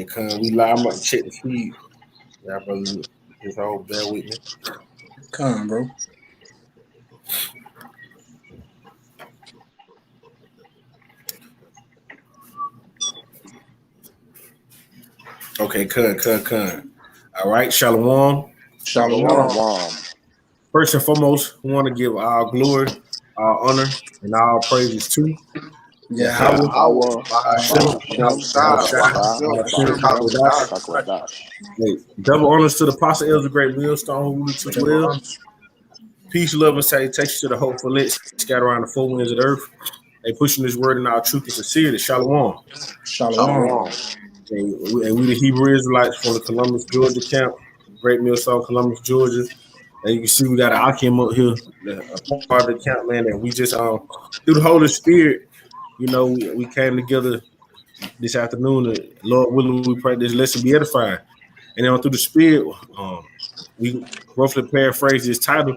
Cause we live. I'm about to check the feed. Y'all brother, just all bear with me. Come, bro. Okay, con. All right, Shalom. Shalom. Shalom. First and foremost, we want to give our glory, our honor, and our praises to Yahweh, Yahweh. Yahweh, Bahashem, Bahashem, Yahushua, Yahushua, Bahashem, Bahashem, Hakodash. Hakwadash. Hey, double honors to the Apostle Elder Great Millstone, who ruled to Double 12. honors. Peace, love, and salutations to the hopeful lit scattered around the four winds of the earth. They pushing this word in our truth and sincerity. Shalom. Shalom. Shalom. And we the Hebrew Israelites from the Columbus, Georgia camp, Great Millstone, Columbus, Georgia. And you can see we got an Akim up here, a part of the camp, man. And we just through the Holy Spirit, we came together this afternoon. Lord willing, we pray this lesson be edifying. And then through the Spirit, we roughly paraphrase this title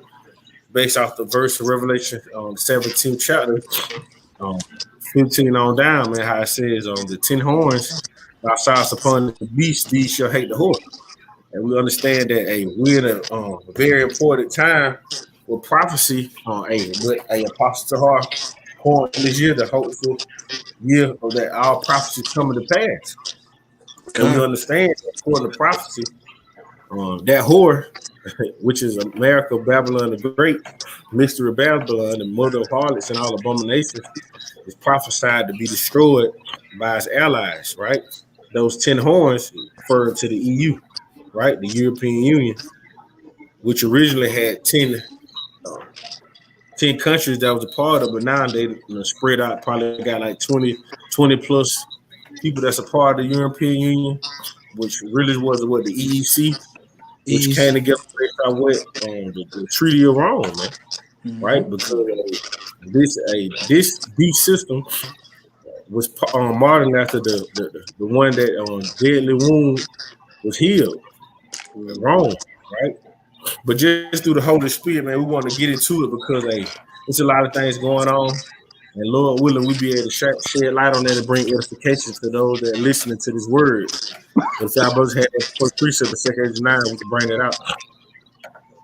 based off the verse of Revelation 17th chapter, um, 15 on down, man, how it says the 10 horns thou shalt upon the beast, these shall hate the horse. And we understand that we're in a very important time with prophecy on a apostle Tahar point this year, the hopeful year of that all prophecies coming to pass. And we Come. understand, according to prophecy, that whore, which is America, Babylon the Great, mystery of Babylon, the mother of harlots and all abominations, is prophesied to be destroyed by its allies, right? Those 10 horns refer to the EU, right? The European Union, which originally had 10 countries that was a part of, but now they spread out, probably got like 20 plus people that's a part of the European Union, which really was what the EEC, which came Easy. together based on what the Treaty of Rome, man, Mm-hmm. right? Because this beast system was modeled after the one that deadly wound was healed in Rome, right? But just through the Holy Spirit, man, we want to get into it because there's a lot of things going on. And Lord willing, we be able to shed light on that and bring edification to those that are listening to this word. If our brothers had that first precept, the second age 9, we can bring that out.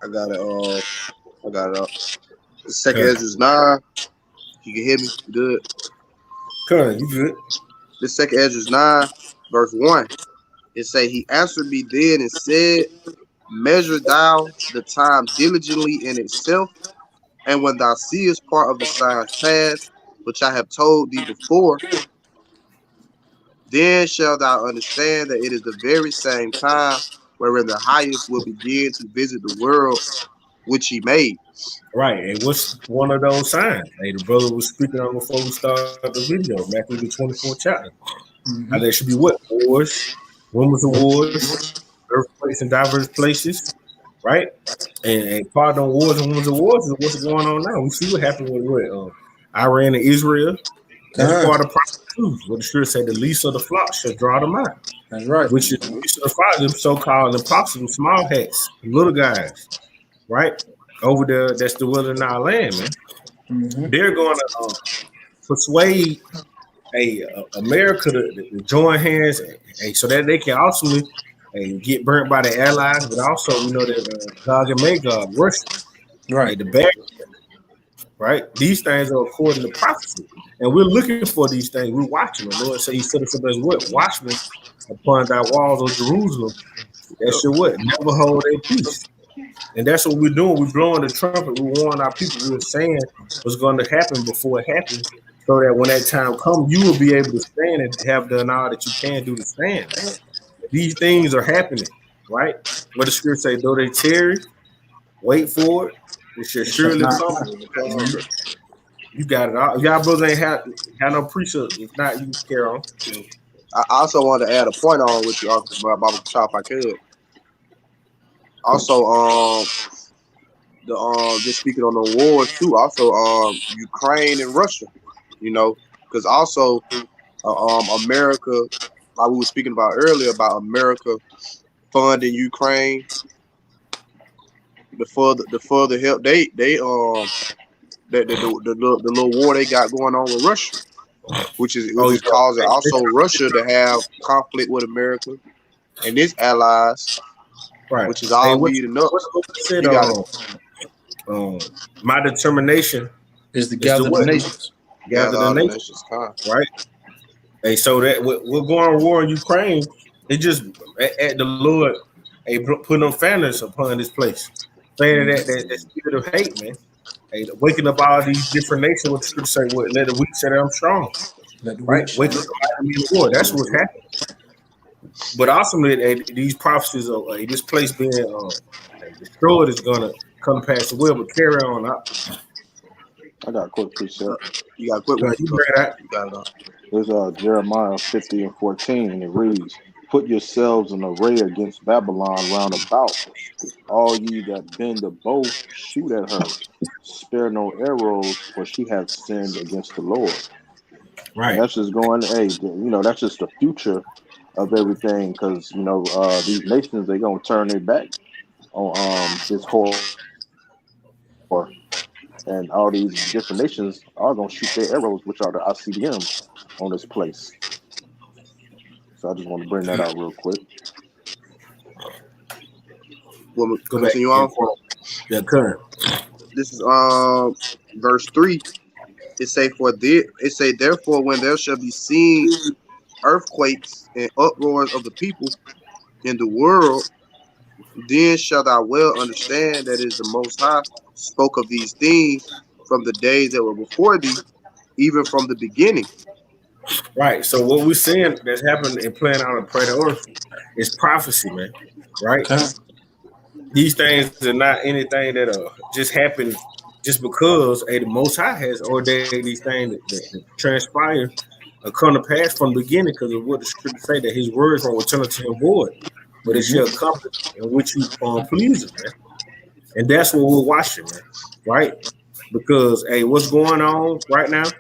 I got it. I got it up. The second Cut. edge is 9. You can hear me. Good. Cut, you good? The second edge is 9, verse 1. It say, He answered me then and said, Measure thou the time diligently in itself, and when thou seest part of the signs past, which I have told thee before, then shalt thou understand that it is the very same time wherein the highest will begin to visit the world which he made. Right. And what's one of those signs? The brother was speaking on before we started the video, Matthew the 24th chapter. How Mm-hmm. there should be what? Wars, rumors of wars, earthquakes in diverse places, right? And part of the wars and rumors of wars is what's going on now. We see what happened with Iran and Israel. That's Come. part of prophecy. What the scripture say, the least of the flock shall draw them out, That's right. which is the least of the flock, them so-called impossible small hats, little guys, right? Over there, that's the will in our land, man. Mm-hmm. They're going to persuade America to join hands, so that they can also get burnt by the allies, but also we know that Gog and Magog, Russia, Right. the bad, right? These things are according to prophecy, and we're looking for these things. We're watching them. Lord say He set us up as what? Watchmen upon thy walls of Jerusalem. That should what? Never hold their peace. And that's what we're doing. We're blowing the trumpet. We're warning our people. We're saying what's going to happen before it happens, so that when that time comes, you will be able to stand and have done all that you can do to stand. These things are happening, right? What the scripture say, though they tarry, wait for it. It shall It shall surely not. come. You got it all. Y'all brothers ain't have no precept. If not, you can carry on. I also wanted to add a point on what you asked about Baba Chop, if I could. Also, just speaking on the wars too. Also, Ukraine and Russia, because also, America, like we were speaking about earlier, about America funding Ukraine, the further help the little war they got going on with Russia. which Oh is causing yeah. also Russia to have conflict with America and its allies, Right. which is Hey, all leading up. what you said? You got it. Um, my determination Is to is to gather the what? nations. Gather Gather the all the nation, nations, kind. right? Hey, so that we're going to war in Ukraine. It just at the Lord, hey, putting them families upon this place, saying that spirit of hate, man. Hey, waking up all these different nations. What the scripture say? What let the weak say that I'm strong, Let the right? weak show. Wake up the mighty men of war. That's what's Mm-hmm. happening. But ultimately, these prophecies of this place being destroyed is gonna come to pass as well. But carry on. I got a quick precept. You got a quick one. You Go. bring that. You got it on. There's Jeremiah 50 and 14, and it reads, "Put yourselves in array against Babylon round about. All ye that bend the bow, shoot at her. Spare no arrows, for she hath sinned against the Lord." And Right. that's just going, hey, that's just the future of everything, because these nations, they gonna turn their back on this horror, and all these different nations are gonna shoot their arrows, which are the ICBMs, on this place. So I just want to bring that out real quick. We'll Go back continue and on. quote the current. This is verse 3. It say therefore when there shall be seen earthquakes and uproars of the people in the world, then shall thou well understand that it is the Most High spoke of these things from the days that were before thee, even from the beginning. Right. So what we're seeing that's happening and playing out in planet Earth is prophecy, man. Right. Okay. These things are not anything that just happen just because the Most High has ordained these things that transpire come to pass from the beginning because of what the scripture say that His words won't return to Him void, but it shall Mm-hmm. accomplish in which He pleases, man. And that's what we're watching, man. Right? Because what's going on right now?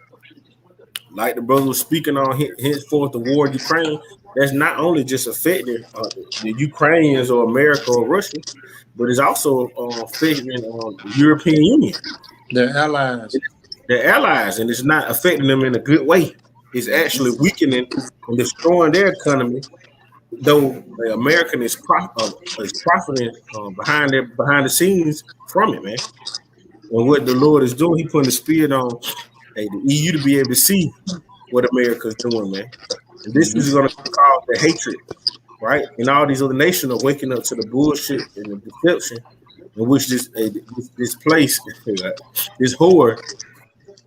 Like the brother was speaking on henceforth the war in Ukraine, that's not only just affecting the Ukrainians or America or Russia, but it's also affecting the European Union, Their allies. their allies, and it's not affecting them in a good way. It's actually weakening and destroying their economy. Though the American is profiting behind the scenes from it, man. And what the Lord is doing, He putting the spirit on the EU to be able to see what America's doing, man. And this Mm-hmm. is going to cause the hatred, right? And all these other nations are waking up to the bullshit and the deception in which this place, this whore,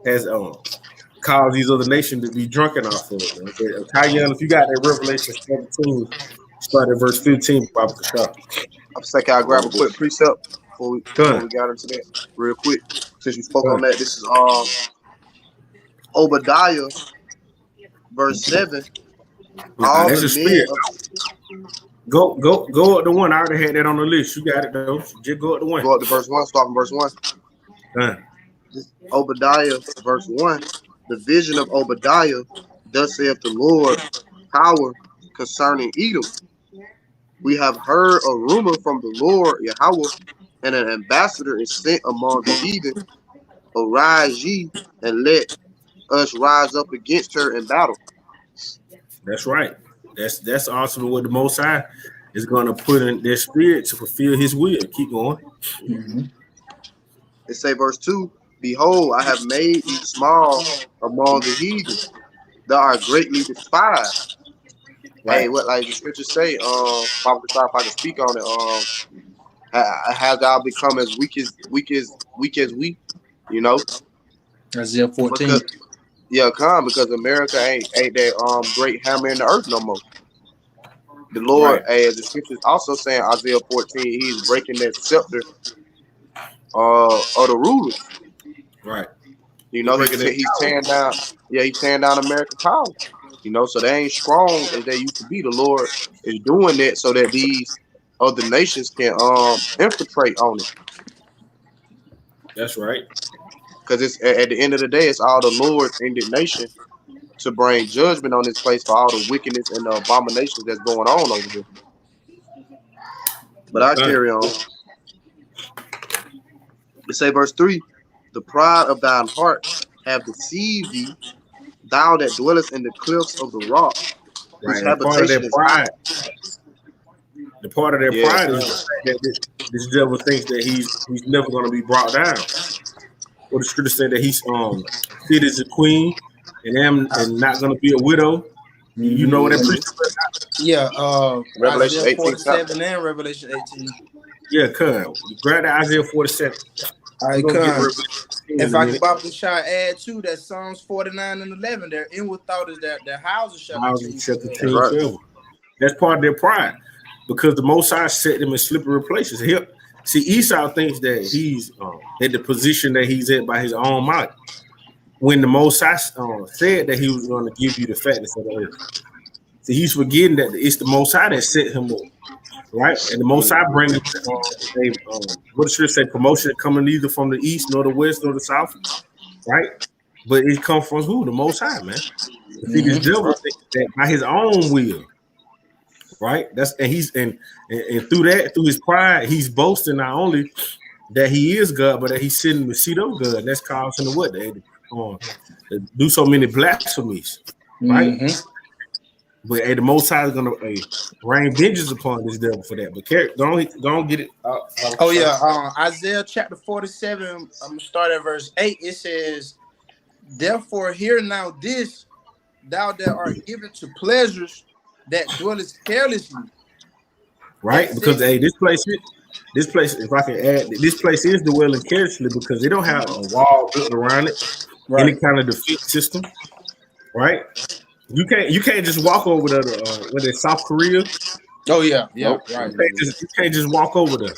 has caused these other nations to be drunken off of. Man. Tyon, if you got that Revelation 17, start at verse 15, Baba Kashaf. I'm second. I'll grab a quick precept before Done. we got into that real quick. Since you spoke on Done. that, this is Obadiah verse 7. Nah, All that's the a men spirit. of Go up to one. I already had that on the list. You got it though. Just go up to one. go up to verse 1, start from verse 1. Done. This Obadiah verse 1. The vision of Obadiah, thus saith the Lord, power concerning Edom. We have heard a rumor from the Lord Yahweh, and an ambassador is sent among the heathen. Arise ye, and let us rise up against her in battle. That's right. That's awesome. What the Most High is going to put in their spirit to fulfill His will. Keep going. Mm-hmm. It say verse 2, behold, I have made thee small among the heathen. Thou art greatly despised. Hey, Right. what like the scriptures say, Papa Kasai, if I can speak on it, have thou become as weak as we, you know? Isaiah 14. Because yeah, because America ain't that great hammer in the earth no more. The Lord, Right. as the scriptures also saying Isaiah 14, He's breaking that scepter of the rulers. Right. You He's know, breaking it he's down. tearing down, yeah, he's tearing down American power. You know, so they ain't strong as they used to be. The Lord is doing that so that these other nations can infiltrate on it. That's right. Because it's at the end of the day, it's all the Lord's indignation to bring judgment on this place for all the wickedness and the abominations that's going on over here. But I Okay. carry on. It say verse 3, the pride of thine heart have deceived thee. thou that dwellest in the cliffs of the rock, whose Right, and part of habitation their is high. pride, the part of their Yeah, pride is the fact that this devil thinks that he's never going to be brought down. Or the scripture said that he's fit as a queen and not going to be a widow. You know what that Mm-hmm. precept? Yeah, Revelation Isaiah 18 chapter. 47 and Revelation 18. Yeah, come. Grab the Isaiah 47. All We're right, gonna get come. Revelation 18 in If a I minute. can Baba Shah add to that Psalms 49 and 11, their inward thought is that their houses shall Houses shall continue. continue Right. forever. That's part of their pride, because the Most High set them in slippery places. See, Esau thinks that he's at the position that he's at by his own might. When the Most High said that he was going to give you the fatness of the earth, see, he's forgetting that it's the Most High that set him up, right? And the Most High brings what the scripture say, promotion coming neither from the east nor the west nor the south, right? But it comes from who? The Most High, man. See, this devil thinks that by his own will. Right, and through his pride, he's boasting not only that he is God, but that he's sitting in the seat of God. And that's causing the what they do so many blasphemies, right? Mm-hmm. But the Most High is gonna rain vengeance upon this devil for that. But don't get it. Oh yeah, Isaiah chapter 47. I'm gonna start at verse 8. It says, "Therefore, hear now this, thou that art given to pleasures, that dwellest carelessly." Right, because this place, if I can add, this place is dwelling carelessly because they don't have a wall built around it, any kind of defense system, right? You can't just walk over there to whether it's South Korea. Oh yeah, Nope. right. You can't just walk over there,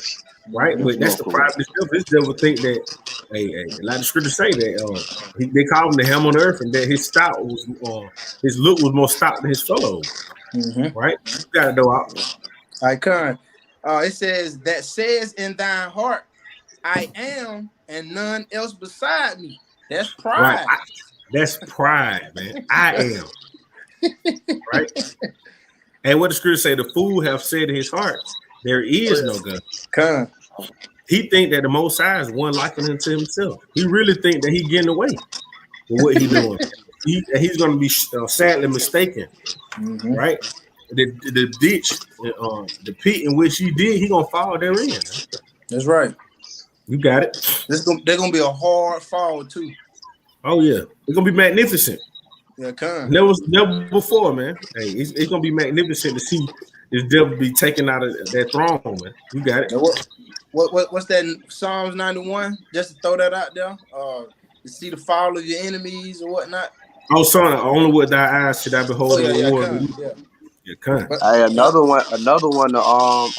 right? But that's the problem. This devil think that, like the scripture say that they call him the ham on earth, and that his stout was his look was more stout than his fellow, right? You gotta know out. I can. It says that says in thine heart, I am, and none else beside me. That's pride. Right. That's pride, man. I am. Right. And what the scripture say, the fool have said in his heart, there is no God. Come. He think that the Most High is one liking unto himself. He really think that he getting away with what he doing. He's going to be sadly mistaken, right? The ditch, the pit in which he did, he gonna fall therein. That's right. You got it. They're gonna be a hard fall too. Oh yeah, it's gonna be magnificent. Yeah, come. Never before, man. Hey, it's gonna be magnificent to see this devil be taken out of that throne, man. You got it. What's that? Psalms 91. Just to throw that out there. To see the fall of your enemies or whatnot. Oh, son, only with thy eyes should I behold the reward. Yeah, come. Hey, another one to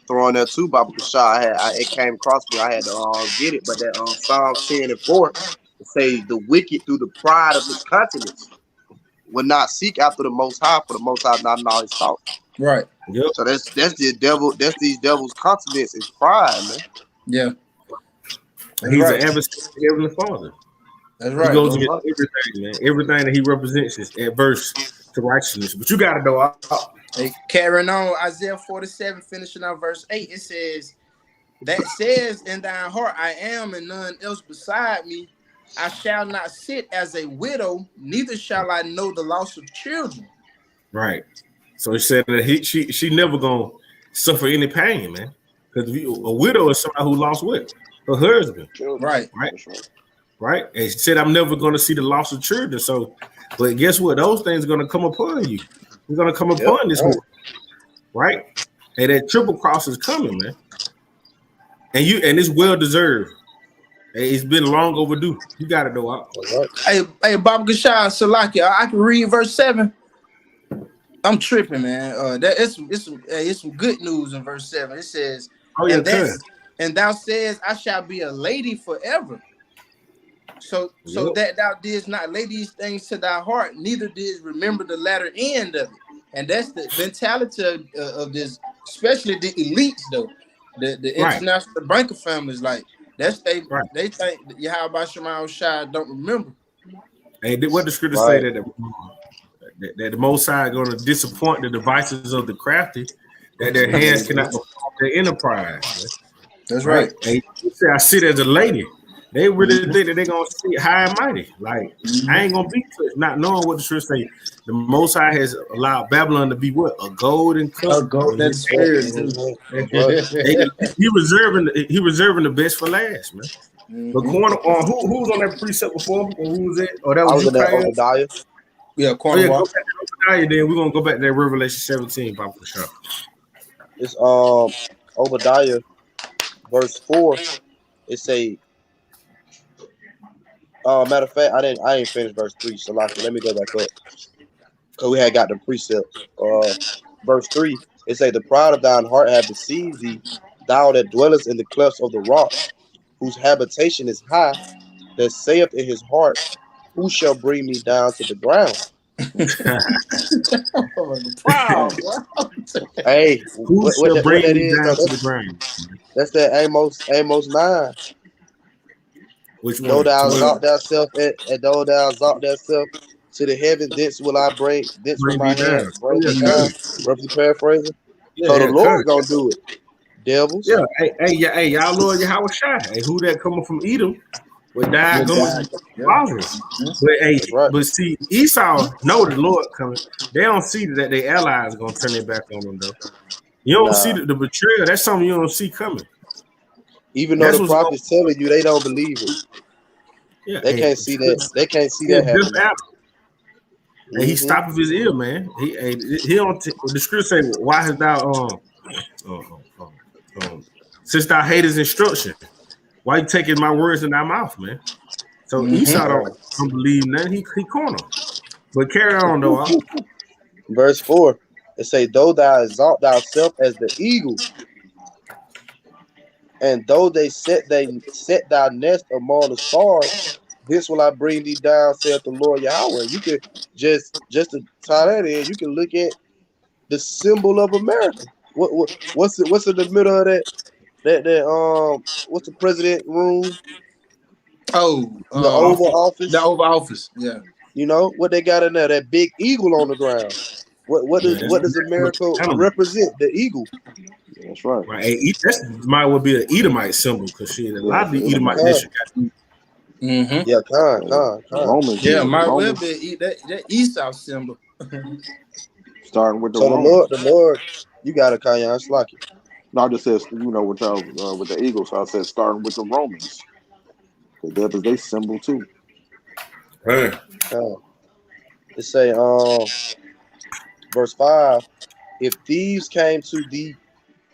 throw in there too, Baba Kashah. It came across me. I had to get it, but that Psalms 10 and 4 it says the wicked through the pride of his countenance will not seek after the Most High, for the Most High not in all his thoughts. Right. Yep. So that's the devil. That's these devils' countenance is pride, man. Yeah. He's an adversary of the Heavenly Father. That's right. He goes against everything, man. Everything that he represents is adverse to righteousness. But you got to know. Hey, carrying on, Isaiah 47, finishing on verse 8, it says, that says in thine heart, I am, and none else beside me. I shall not sit as a widow, neither shall I know the loss of children. Right. So he said that she never gonna suffer any pain, man. Because a widow is somebody who lost what? Her husband. Right. Right. And she said, I'm never gonna see the loss of children. So, but guess what? Those things are gonna come upon you. They're gonna come upon this one. Right? And that triple cross is coming, man. And it's well deserved. It's been long overdue. You got to know out. Hey, Bob Gashai, Salaki, I can read verse 7. I'm tripping, man. It's some good news in verse 7. It says, and thou sayest, I shall be a lady forever. So that thou didst not lay these things to thy heart, neither didst remember the latter end of it. And that's the mentality of this, especially the elites, though. The international banker families, like they think Yahweh Shema Shai don't remember. Hey, what the scripture say that the Most High are going to disappoint the devices of the crafty, that their hands cannot perform their enterprise. Man. That's right. Hey, you say I sit as a lady. They really think that they're gonna see high and mighty. Like I ain't gonna be touched, not knowing what the scripture say. The Most High has allowed Babylon to be what a golden cup. Oh, go that spirit too. That's right. He reserving the best for last, man. But corner on who was on that precept before? Or who was it? Oh, that I was was you, in that Kyle? Obadiah. Yeah, Oh corner yeah, go walk. back to Obadiah. Then we're gonna go back to that Revelation 17, Papa, for sure. It's Obadiah verse 4. It say, matter of fact, I ain't finished verse 3. So like, let me go back up because we had got the precepts. Verse 3. It say, the pride of thine heart have deceived thee, thou that dwellest in the clefts of the rock, whose habitation is high, that saith in his heart, who shall bring me down to the ground? Proud. Hey, Who shall what bring that me is down though? to the ground? That's that Amos 9. Which Though one? thou 12. exalt thyself and though thou exalt thyself to the heaven, thence will Bring my me hand down. Oh bring yeah, thee down. cut. Roughly paraphrasing. Yeah, So the yeah, cut. Lord gonna do it. Yeah, Devils. hey, y'all Lord Yahweh Shai. Hey, who that coming from Edom with died going from Yeah. Lazarus. But hey, That's right. but see, Esau know the Lord coming. They don't see that their allies gonna turn their back on them though. You don't see Nah. the betrayal. That's something you don't see coming. Even though That's the what's going. prophets telling you, they don't believe it. Yeah, They hey, can't see that. They can't see yeah, that just happening. out. Hey, he Mm-hmm. stopped with his ear, man. He don't. The script say, "Why hast thou uh, uh, since thou hatest instruction? Why you taking my words in thy mouth, man?" So Esau don't believe nothing. He corner. But carry on though. Verse 4. It say, though thou exalt thyself as the eagle, and though they set thy nest among the stars, this will I bring thee down, saith the Lord Yahweh. You could just to tie that in, you can look at the symbol of America. What's in the middle of that what's the president room? Oh, The Oval the Office. Oval Office. Yeah. You know what they got in there? That big eagle on the ground. Yeah, What does America animal. represent? The eagle. That's right. Right. Hey, that's might well be an Edomite symbol because shit, a Yeah, lot of it's an the Edomite Edomite. Con. nation got Mm-hmm. Yeah, The con. Romans Yeah, use it. The might well Romans, be that Esau symbol. starting with the So Romans. The Lord, you got it, Kanye. It's like it. No, I just says, with y'all, with the Eagles. So I said, starting with the Romans. Because that was their symbol too. right. Con. It say, verse 5, if thieves came to thee,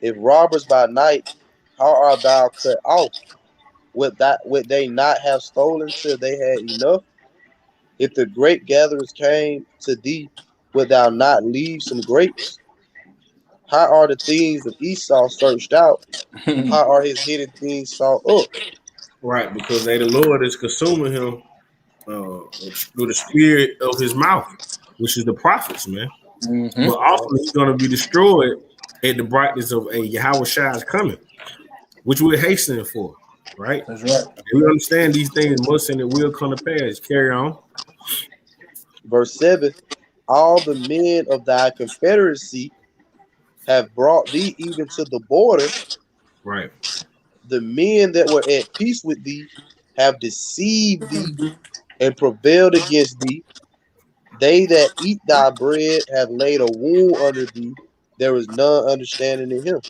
if robbers by night, how art thou cut off? Would they not have stolen till they had enough? If the grape gatherers came to thee, would thou not leave some grapes? How are the things of Esau searched out? How are his hidden things sought up? Right, because the Lord is consuming him through the spirit of his mouth, which is the prophets, man. Mm-hmm. But also he's going to be destroyed at the brightness of a Yahweh Shai's coming, which we're hastening for, right? That's right. And we understand these things must and it will come to pass. Carry on. Verse 7, all the men of thy confederacy have brought thee even to the border. Right. The men that were at peace with thee have deceived thee and prevailed against thee. They that eat thy bread have laid a wound under thee. There is none understanding in him.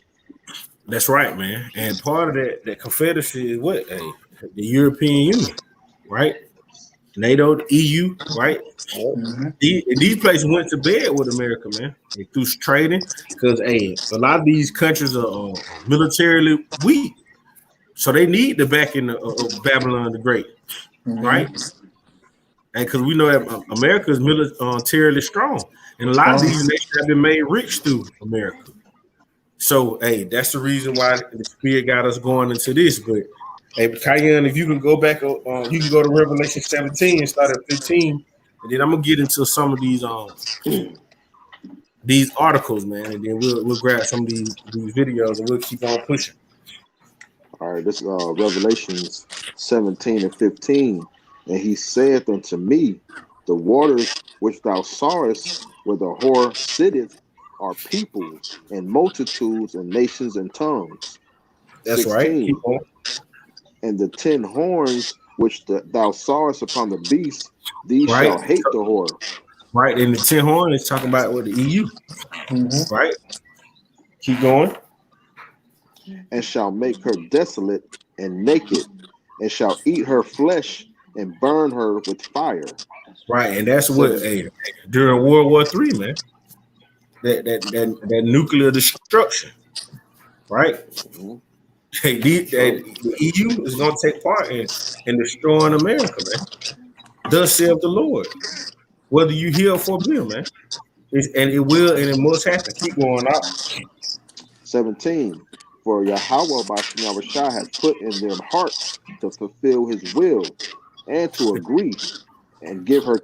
That's right, man. And part of that confederacy is what? Hey, the European Union, right? NATO, the EU, right? Right? Mm-hmm. These places went to bed with America, man. They through trading because a lot of these countries are militarily weak, so they need the backing of Babylon the Great, right? Mm-hmm. And because we know that America is militarily strong, and a lot of these nations have been made rich through America. So, hey, that's the reason why the Spirit got us going into this. But, hey, Cayenne, if you can go back, you can go to Revelation 17 and start at 15, and then I'm gonna get into some of these articles, man, and then we'll grab some of these videos and we'll keep on pushing. All right, this Revelations 17 and 15. And he saith unto me, the waters which thou sawest where the whore sitteth are peoples and multitudes and nations and tongues. That's right. Keep 16. on. And the 10 horns which thou sawest upon the beast, these right? shall hate the whore. Right, and the 10 horn is talking about with the EU, right? Keep going. And shall make her desolate and naked, and shall eat her flesh and burn her with fire. Right, and that's what during World War III, man. That nuclear destruction, right? The EU is going to take part in destroying America, man. Thus saith the Lord. Whether you hear or forbear, man. And it will and it must happen. Keep going up. 17. For Yahweh by Shah has put in their hearts to fulfill his will and to agree and give her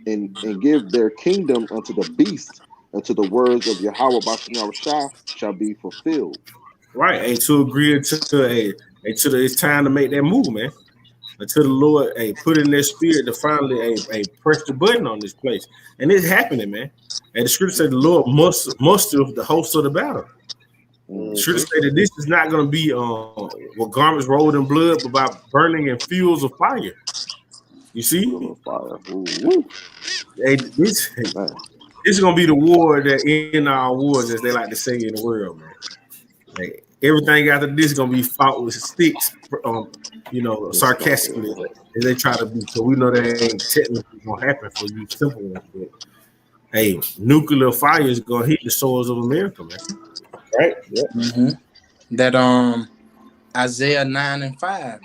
and give their kingdom unto the beast until the words of Yahweh by Shah shall be fulfilled. Right, and to agree to it's time to make that move, man. Until the Lord put in their spirit to finally press the button on this place. And it's happening, man. And the scripture said the Lord must muster the host of the battle. The scripture said that this is not going to be with garments rolled in blood, but by burning in fuels of fire. You see? Fire. This is going to be the war that in our wars, as they like to say in the world, man. Like, everything after this is going to be fought with sticks, sarcastically, as they try to be. So we know that ain't technically going to happen for you simple ones. But, hey, nuclear fire is going to hit the soils of America, man. Right? Yep. That Isaiah 9:5.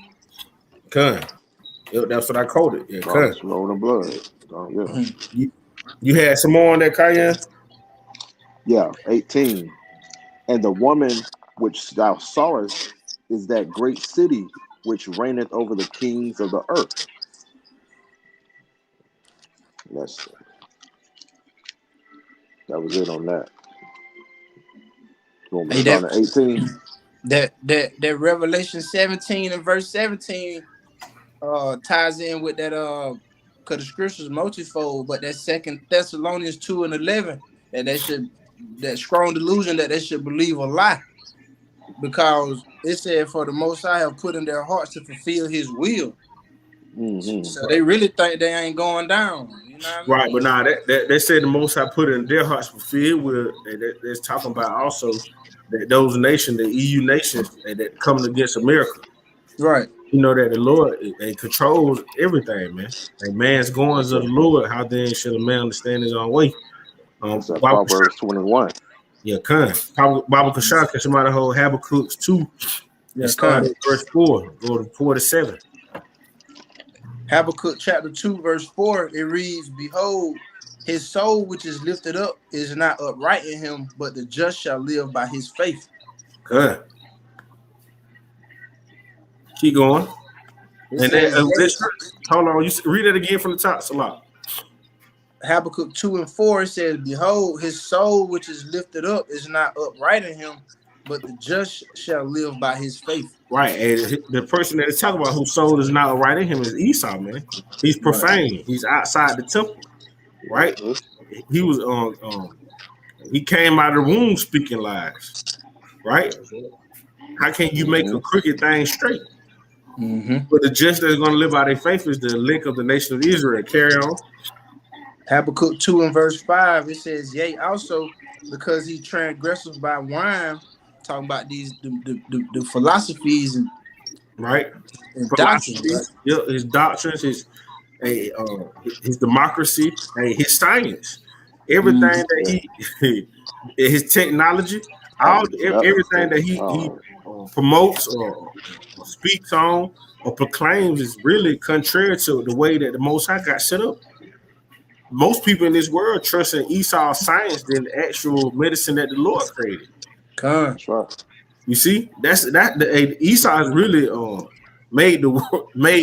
That's what I quoted. Yeah, rolling blood. You had some more on that, Cayenne? Yeah, 18. And the woman which thou sawest is that great city which reigneth over the kings of the earth. Let's see. That was it on that. Hey, that 18. That Revelation 17 and verse 17 ties in with that because the scriptures multifold, but that 2 Thessalonians 2 and 11 that strong delusion that they should believe a lie, because it said, for the Most High have put in their hearts to fulfill his will. So they really think they ain't going down. You know what I mean? Right, but nah, they said the Most High put in their hearts to fulfill will. They're talking about also that those nations, the EU nations that coming against America. Right. You know that the Lord controls everything, man. Like man's goings of the Lord, how then shall a man understand his own way? Proverbs 21. Yeah, Bible Kashak, can somebody hold Habakkuk 2 and start at verse 4, go to 4 to 7. Habakkuk chapter 2, verse 4, it reads, behold, his soul which is lifted up is not upright in him, but the just shall live by his faith. Good. Keep going. And then hold on, you read it again from the top, Salah. Habakkuk 2 and 4, it says, behold, his soul which is lifted up is not upright in him, but the just shall live by his faith. Right. And the person that is talking about whose soul is not upright in him is Esau, man. He's profane. Right. He's outside the temple. Right? He was he came out of the womb speaking lies. Right? How can you make a crooked thing straight? But the just that is going to live by their faith is the link of the nation of Israel. Carry on. Habakkuk 2 and verse 5, it says, yea, also because he transgressed by wine, talking about these the philosophies and right, and doctrines, right? His doctrines, his democracy, his science, everything that he his technology, everything that he promotes or speaks on or proclaims is really contrary to the way that the Most High got set up. Most people in this world trust in Esau's science than the actual medicine that the Lord created. That's right. You see, Esau has really made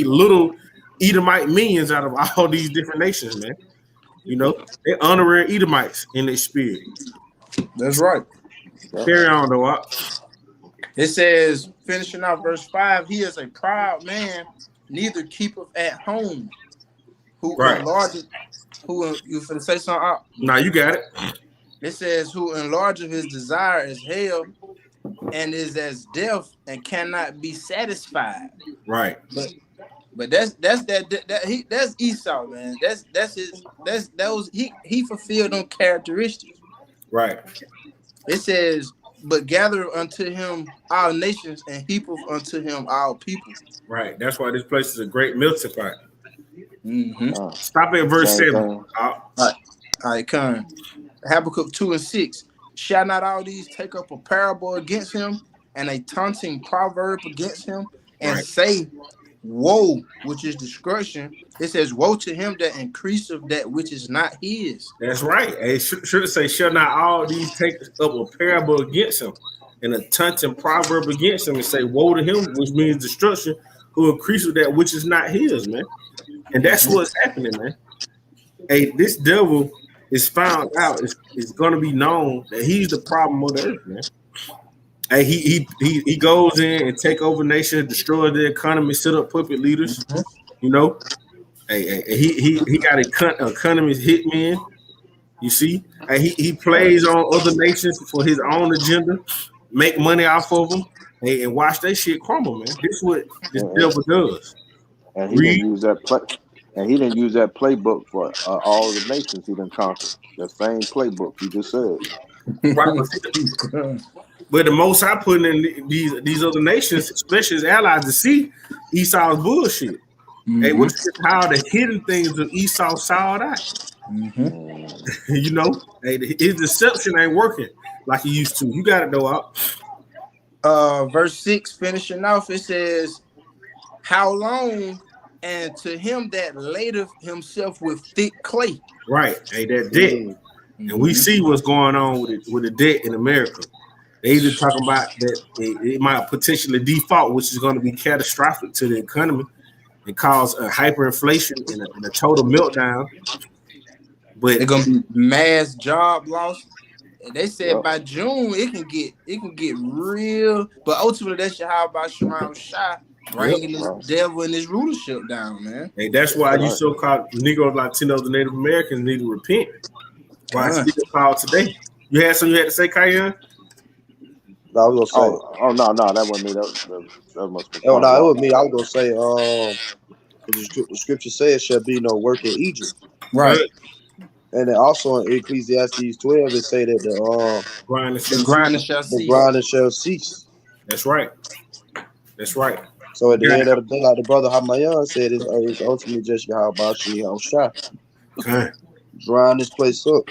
little Edomite minions out of all these different nations, man. You know, they're honorary Edomites in their spirit. That's right. Carry on, though. It says, finishing off verse 5, he is a proud man, neither keepeth at home, who enlarges. Who you finna say something? No, you got it. It says, who enlargeth his desire as hell, and is as deaf and cannot be satisfied. Right. But that's Esau, man. He fulfilled them characteristics. Right. It says, but gather unto him all nations and heapeth unto him all people. Right. That's why this place is a great melting pot. Mm-hmm. Stop at verse 7. All right, come. Habakkuk 2:6. Shall not all these take up a parable against him and a taunting proverb against him and say, woe, which is destruction? It says, woe to him that increaseth that which is not his. That's right. It should say, shall not all these take up a parable against him and a taunting proverb against him and say, woe to him, which means destruction, who increases that which is not his, man. And that's what's happening, man. Hey, this devil is found out. It's going to be known that he's the problem of the earth, man. Hey, he goes in and take over nations, destroy the economy, set up puppet leaders. You know, hey, he got economist hitmen. You see, hey, he plays on other nations for his own agenda, make money off of them, hey, and watch that shit crumble, man. This is what this devil does. And he didn't use that play. And he didn't use that playbook for all the nations he done conquered. That same playbook you just said. Right. But the most I put in these other nations, especially his allies, to see Esau's bullshit. Hey, what's how the hidden things of Esau saw out? You know, hey, his deception ain't working like he used to. You got it though, out. Verse 6, finishing off, it says, how long? And to him that ladeth himself with thick clay. Right. Hey, that debt. And we see what's going on with the debt in America. They either talking about that it might potentially default, which is going to be catastrophic to the economy and cause a hyperinflation and a total meltdown. But it's going to be mass job loss. And they said by June it can get real. But ultimately, that's how about Shemai Shah bringing this devil and his rulership down, man. Hey, that's why you so-called Negroes, Latinos, and Native Americans need to repent. Why it's still called today? You had something you had to say, Kayan? No, I was gonna say. No, that wasn't me. That must be. Oh no, it was me. I was gonna say. The scripture says, "Shall be no work in Egypt." Right. And then also in Ecclesiastes 12, it say that the grinding shall cease. That's right. That's right. So at the end of the day, like the brother Hamayan said, it's ultimately just Yahweh Shah. Okay. Drying this place up.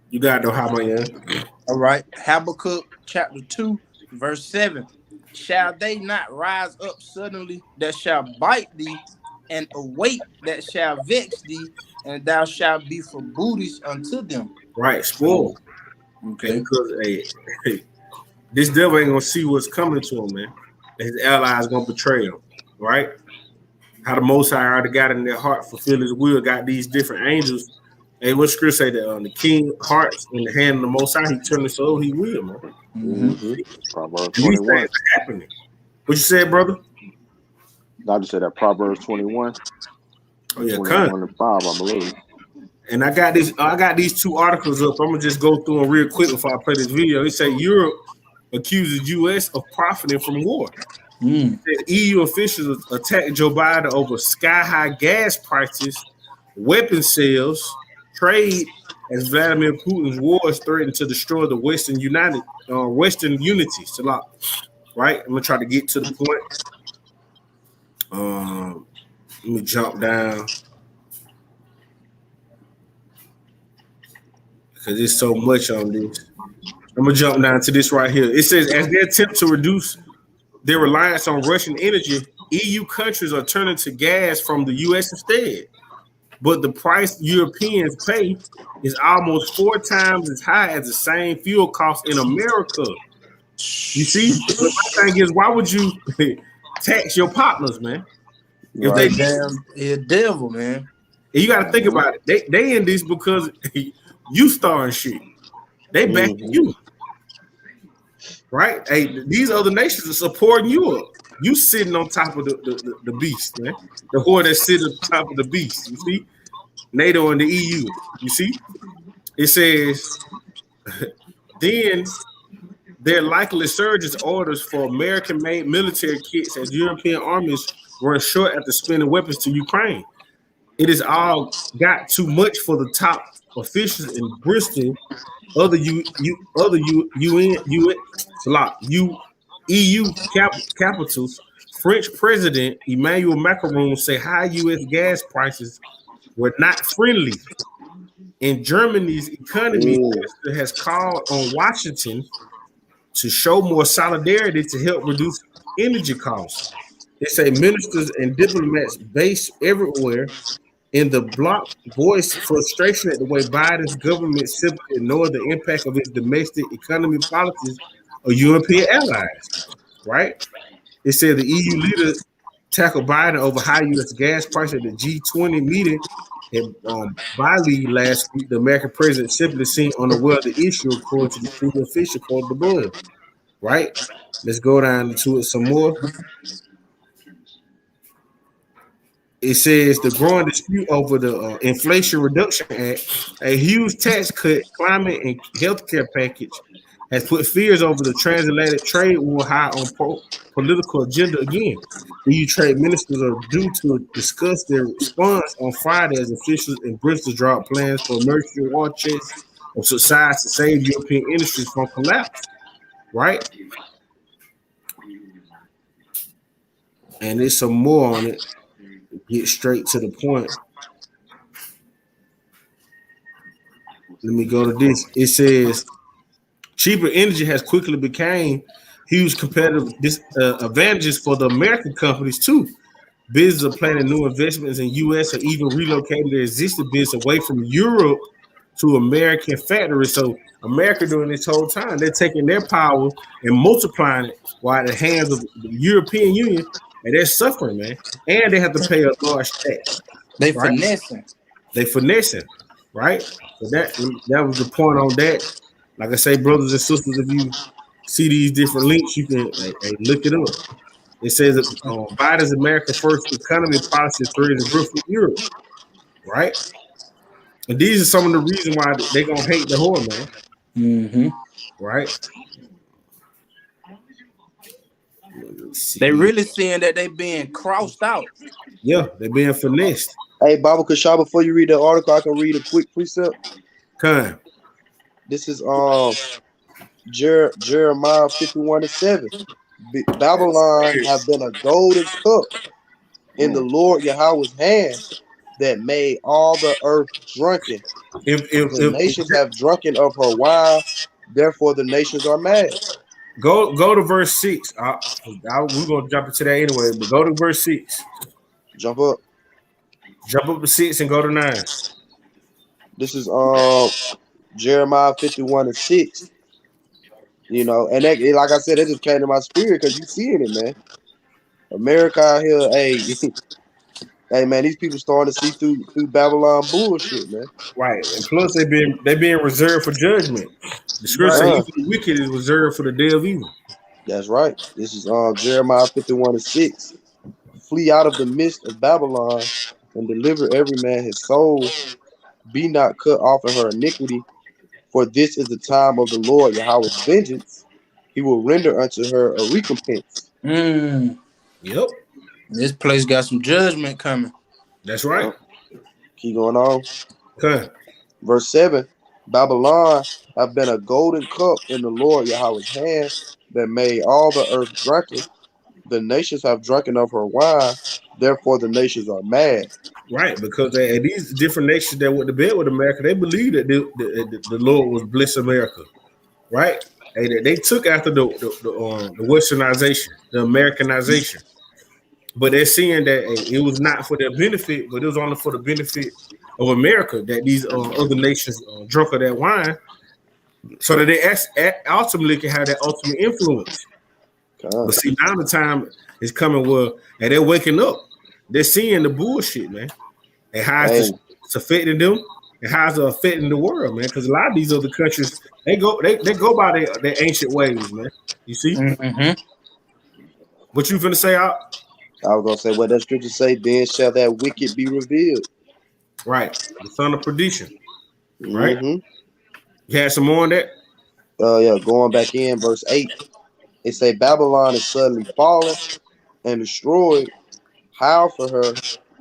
You got no Hamayan. All right. Habakkuk chapter 2, verse 7. Shall they not rise up suddenly that shall bite thee, and awake that shall vex thee, and thou shalt be for booties unto them? Right, spoil. Okay. Because this devil ain't gonna see what's coming to him, man. His allies gonna betray him, right? How the Most High already got in their heart, fulfill his will, got these different angels. And what scripture say that the king hearts in the hand of the Most High, he turned it so he will, man. Proverbs 21. These things are happening. What you said, brother? I just said that Proverbs 21. Oh yeah, 21 and 5, I believe. And I got these two articles up. I'm gonna just go through them real quick before I play this video. It say Europe accuses U.S. of profiting from war. EU officials attacked Joe Biden over sky-high gas prices, weapon sales, trade, as Vladimir Putin's wars threaten to destroy the Western unity. So, right? I'm gonna try to get to the point. Let me jump down because there's so much on this. I'm gonna jump down to this right here. It says, as they attempt to reduce their reliance on Russian energy, EU countries are turning to gas from the U.S. instead. But the price Europeans pay is almost 4 times as high as the same fuel cost in America. You see? But my thing is, why would you tax your partners, man? If they a devil, man. And you got to think about it. They in this because you starring shit. They back you. Right? Hey, these other nations are supporting you up. You sitting on top of the beast, man. The whore that sits on top of the beast. You see? NATO and the EU. You see? It says, then there likely surges orders for American-made military kits as European armies run short after spending weapons to Ukraine. It is all got too much for the top officials in Bristol. Other EU capitals. French President Emmanuel Macron say high U.S. gas prices were not friendly. And Germany's economy minister has called on Washington to show more solidarity to help reduce energy costs. They say ministers and diplomats based everywhere in the bloc voiced frustration at the way Biden's government simply ignored the impact of its domestic economy policies of European allies. Right? It said the EU leader tackled Biden over high U.S. gas prices at the G20 meeting in Bali last week. The American president simply seemed unaware of the issue, according to the senior official called the Bull. Right? Let's go down to it some more. It says the growing dispute over the Inflation Reduction Act, a huge tax cut, climate, and healthcare package, has put fears over the transatlantic trade war high on political agenda again. EU trade ministers are due to discuss their response on Friday as officials in Bristol draw up plans for emergency war chests of sides to save European industries from collapse. Right? And there's some more on it. Get straight to the point. Let me go to this. It says cheaper energy has quickly become huge competitive advantages for the American companies too. Businesses are planning new investments in U.S. or even relocating their existing business away from Europe to American factories. So America during this whole time, they're taking their power and multiplying it while at the hands of the European Union, and they're suffering, man. And they have to pay a large tax. They finessing. They finessing, right? So that was the point on that. Like I say, brothers and sisters, if you see these different links, you can look it up. It says that Biden's America First economy policy threatens growth in Europe, right? And these are some of the reasons why they're gonna hate the whore, man. Mm-hmm. Right? They really seeing that they being crossed out. Yeah, they're being finessed. Hey, Baba Kasha, before you read the article, I can read a quick precept. Come. This is Jeremiah 51:7. Babylon have been a golden cup in the Lord Yahweh's hand that made all the earth drunken. If the nations have drunken of her wine, therefore the nations are mad. Go to verse 6. We're gonna jump into that anyway, but go to verse 6. Jump up to 6 and go to 9. This is Jeremiah 51:6. You know, and that, like I said, it just came to my spirit because you seeing it, man. America out here, hey man, these people starting to see through Babylon bullshit, man. Right, and plus they being reserved for judgment. The scripture says the wicked is reserved for the day of evil. That's right. This is Jeremiah 51:6. Flee out of the midst of Babylon and deliver every man his soul. Be not cut off in her iniquity, for this is the time of the Lord Yahweh's vengeance. He will render unto her a recompense. Yep. This place got some judgment coming. That's right. Keep going on. Okay. Verse 7. Babylon have been a golden cup in the Lord Yahweh's hand that made all the earth drunken. The nations have drunken of her wine, therefore the nations are mad. Right, because these different nations that went to bed with America, they believed that the Lord was bless America, right? They took after the westernization, the Americanization, but they're seeing that it was not for their benefit, but it was only for the benefit of America that these other nations drunk of that wine, so that they ultimately can have that ultimate influence. But see, now the time is coming where they're waking up. They're seeing the bullshit, man, and how it's affecting them, and how it's affecting the world, man. Because a lot of these other countries, they go by their ancient ways, man. You see? Mm-hmm. What you finna say, Al? I was gonna say what that scripture say. Then shall that wicked be revealed. Right, the son of perdition. Right. Mm-hmm. You had some more on that? going back in verse 8, it say Babylon is suddenly fallen and destroyed. Howl for her,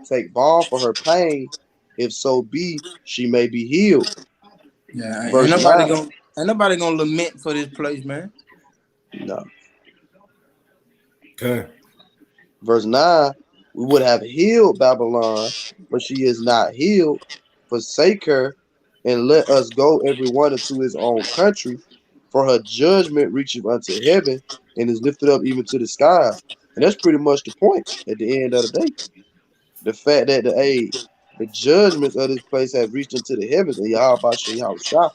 take balm for her pain, if so be she may be healed. Yeah, Verse 9. ain't nobody gonna lament for this place, man. No. Okay. Verse 9, we would have healed Babylon, but she is not healed. Forsake her, and let us go every one into his own country, for her judgment reacheth unto heaven, and is lifted up even to the skies. And that's pretty much the point at the end of the day. The fact that the judgments of this place have reached into the heavens, and Yahweh Shah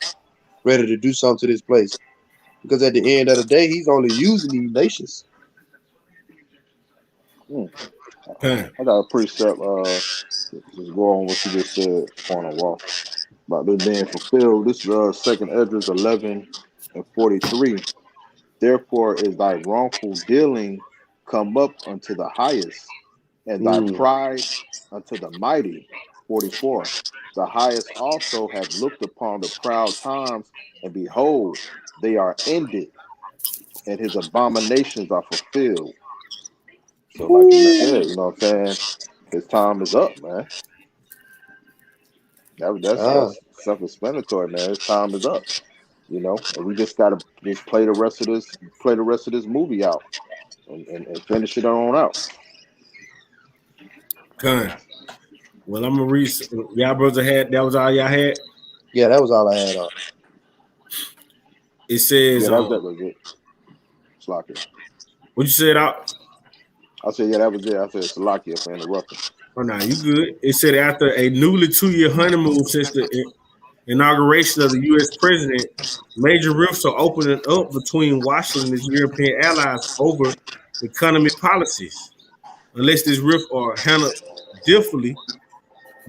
ready to do something to this place. Because at the end of the day, he's only using these nations. Okay. I got a precept. Just go on what you just said, point on wall about this being fulfilled. This is Second Esdras 11:43. Therefore is thy wrongful dealing come up unto the highest, and thy Mm. pride unto the mighty. 44. The highest also have looked upon the proud times, and behold, they are ended, and his abominations are fulfilled. So, like you said, you know what I'm saying? His time is up, man. Ah, That's self-explanatory, man. His time is up, you know, and we just gotta just play the rest of this movie out, and finish it on out. Okay. Well, I'm gonna read. Y'all brother had that was all y'all had. yeah, that was all I had on. It says, Yeah, that was it. Slocky. what you said out. I said, yeah, that was it. I said, Salakia for interrupting. Oh, no, you good. It said after a newly 2-year honeymoon since the inauguration of the U.S. president, major rifts are opening up between Washington and its European allies over economic policies. Unless this rift are handled differently,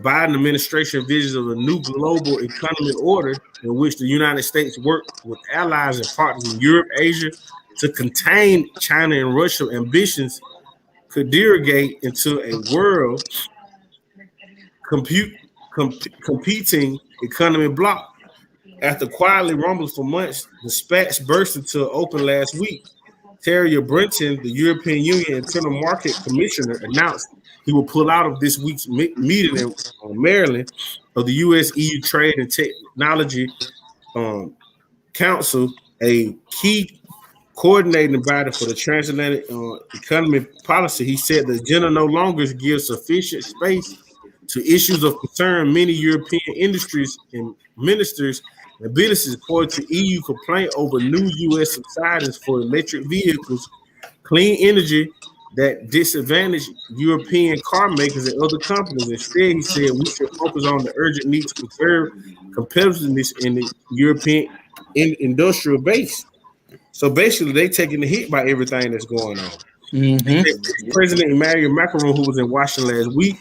Biden administration visions of a new global economic order in which the United States work with allies and partners in Europe, Asia to contain China and Russia ambitions could derogate into a world compute, competing economy bloc. After quietly rumbling for months, the spats burst into open last week. Terry Brenton, the European Union Internal Market Commissioner, announced he will pull out of this week's meeting in Maryland of the U.S. EU Trade and Technology Council, a key coordinating body for the transatlantic economy policy. He said the agenda no longer gives sufficient space to issues of concern many European industries and ministers and businesses point to EU complaint over new U.S. subsidies for electric vehicles, clean energy that disadvantage European car makers and other companies. Instead, he said we should focus on the urgent need to preserve competitiveness in the European industrial base. So basically, they taking the hit by everything that's going on. President Emmanuel Macron, who was in Washington last week,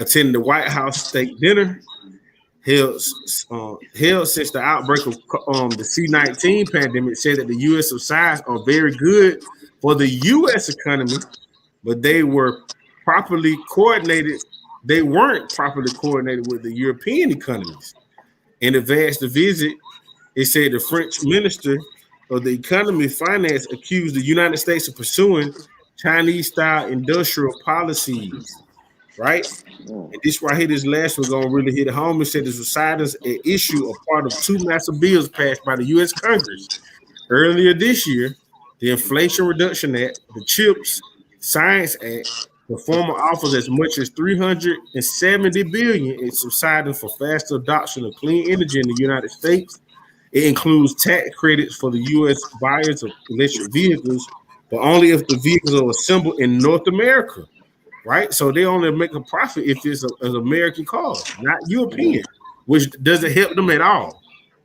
attending the White House state dinner held since the outbreak of the C-19 pandemic, said that the U.S. subsidies are very good for the U.S. economy, but they were properly coordinated. They weren't properly coordinated with the European economies. In advance the visit, it said the French minister of the economy finance accused the United States of pursuing Chinese-style industrial policies, right? And this right here, this last one gonna really hit it home. It said the subsidence an issue, a part of two massive bills passed by the U.S. Congress earlier this year: the Inflation Reduction Act, the CHIPS Science Act. The former offers as much as $370 billion in subsidies for faster adoption of clean energy in the United States. It includes tax credits for the U.S. buyers of electric vehicles, but only if the vehicles are assembled in North America, right? So they only make a profit if it's an American car, not European, which doesn't help them at all,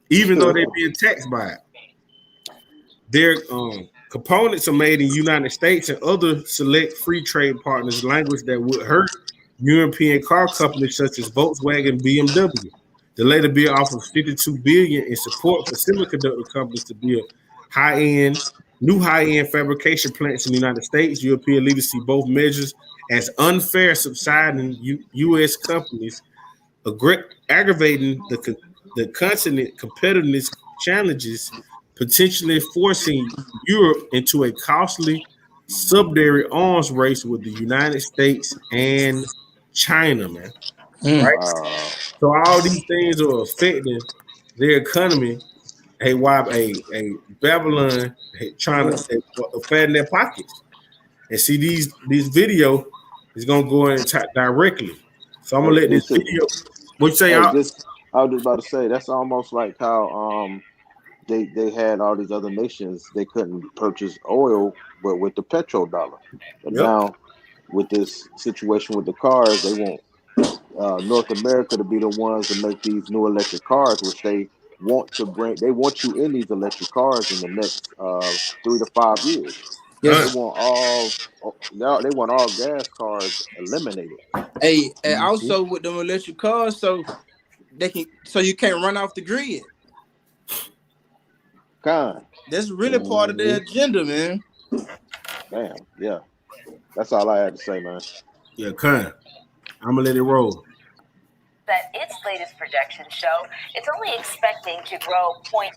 even though they're being taxed by it. Their components are made in the United States and other select free trade partners, language that would hurt European car companies such as Volkswagen, BMW. The later bill offers $52 billion in support for semiconductor companies to build new high-end fabrication plants in the United States. European leaders see both measures as unfair, subsiding U.S. companies, aggravating the continent competitiveness challenges, potentially forcing Europe into a costly subsidiary arms race with the United States and China, man. Right? Wow. So all these things are affecting their economy. Hey, why a Babylon trying to fatten their pockets? And see these video is gonna go in directly. So I'm gonna let this It's a, video. What you say? hey, this I was just about to say that's almost like how they had all these other nations they couldn't purchase oil, but with the petrodollar. But Yep. now with this situation with the cars, they want North America to be the ones to make these new electric cars, which they want to bring. They want you in these electric cars in the next 3 to 5 years. Yes. They want all they want all gas cars eliminated. Hey, and Mm-hmm. also with them electric cars, so you can't run off the grid. That's really part of the agenda, man. Damn, yeah. That's all I had to say, man. Yeah, I'm gonna let it roll. That its latest projections show it's only expecting to grow 0.2%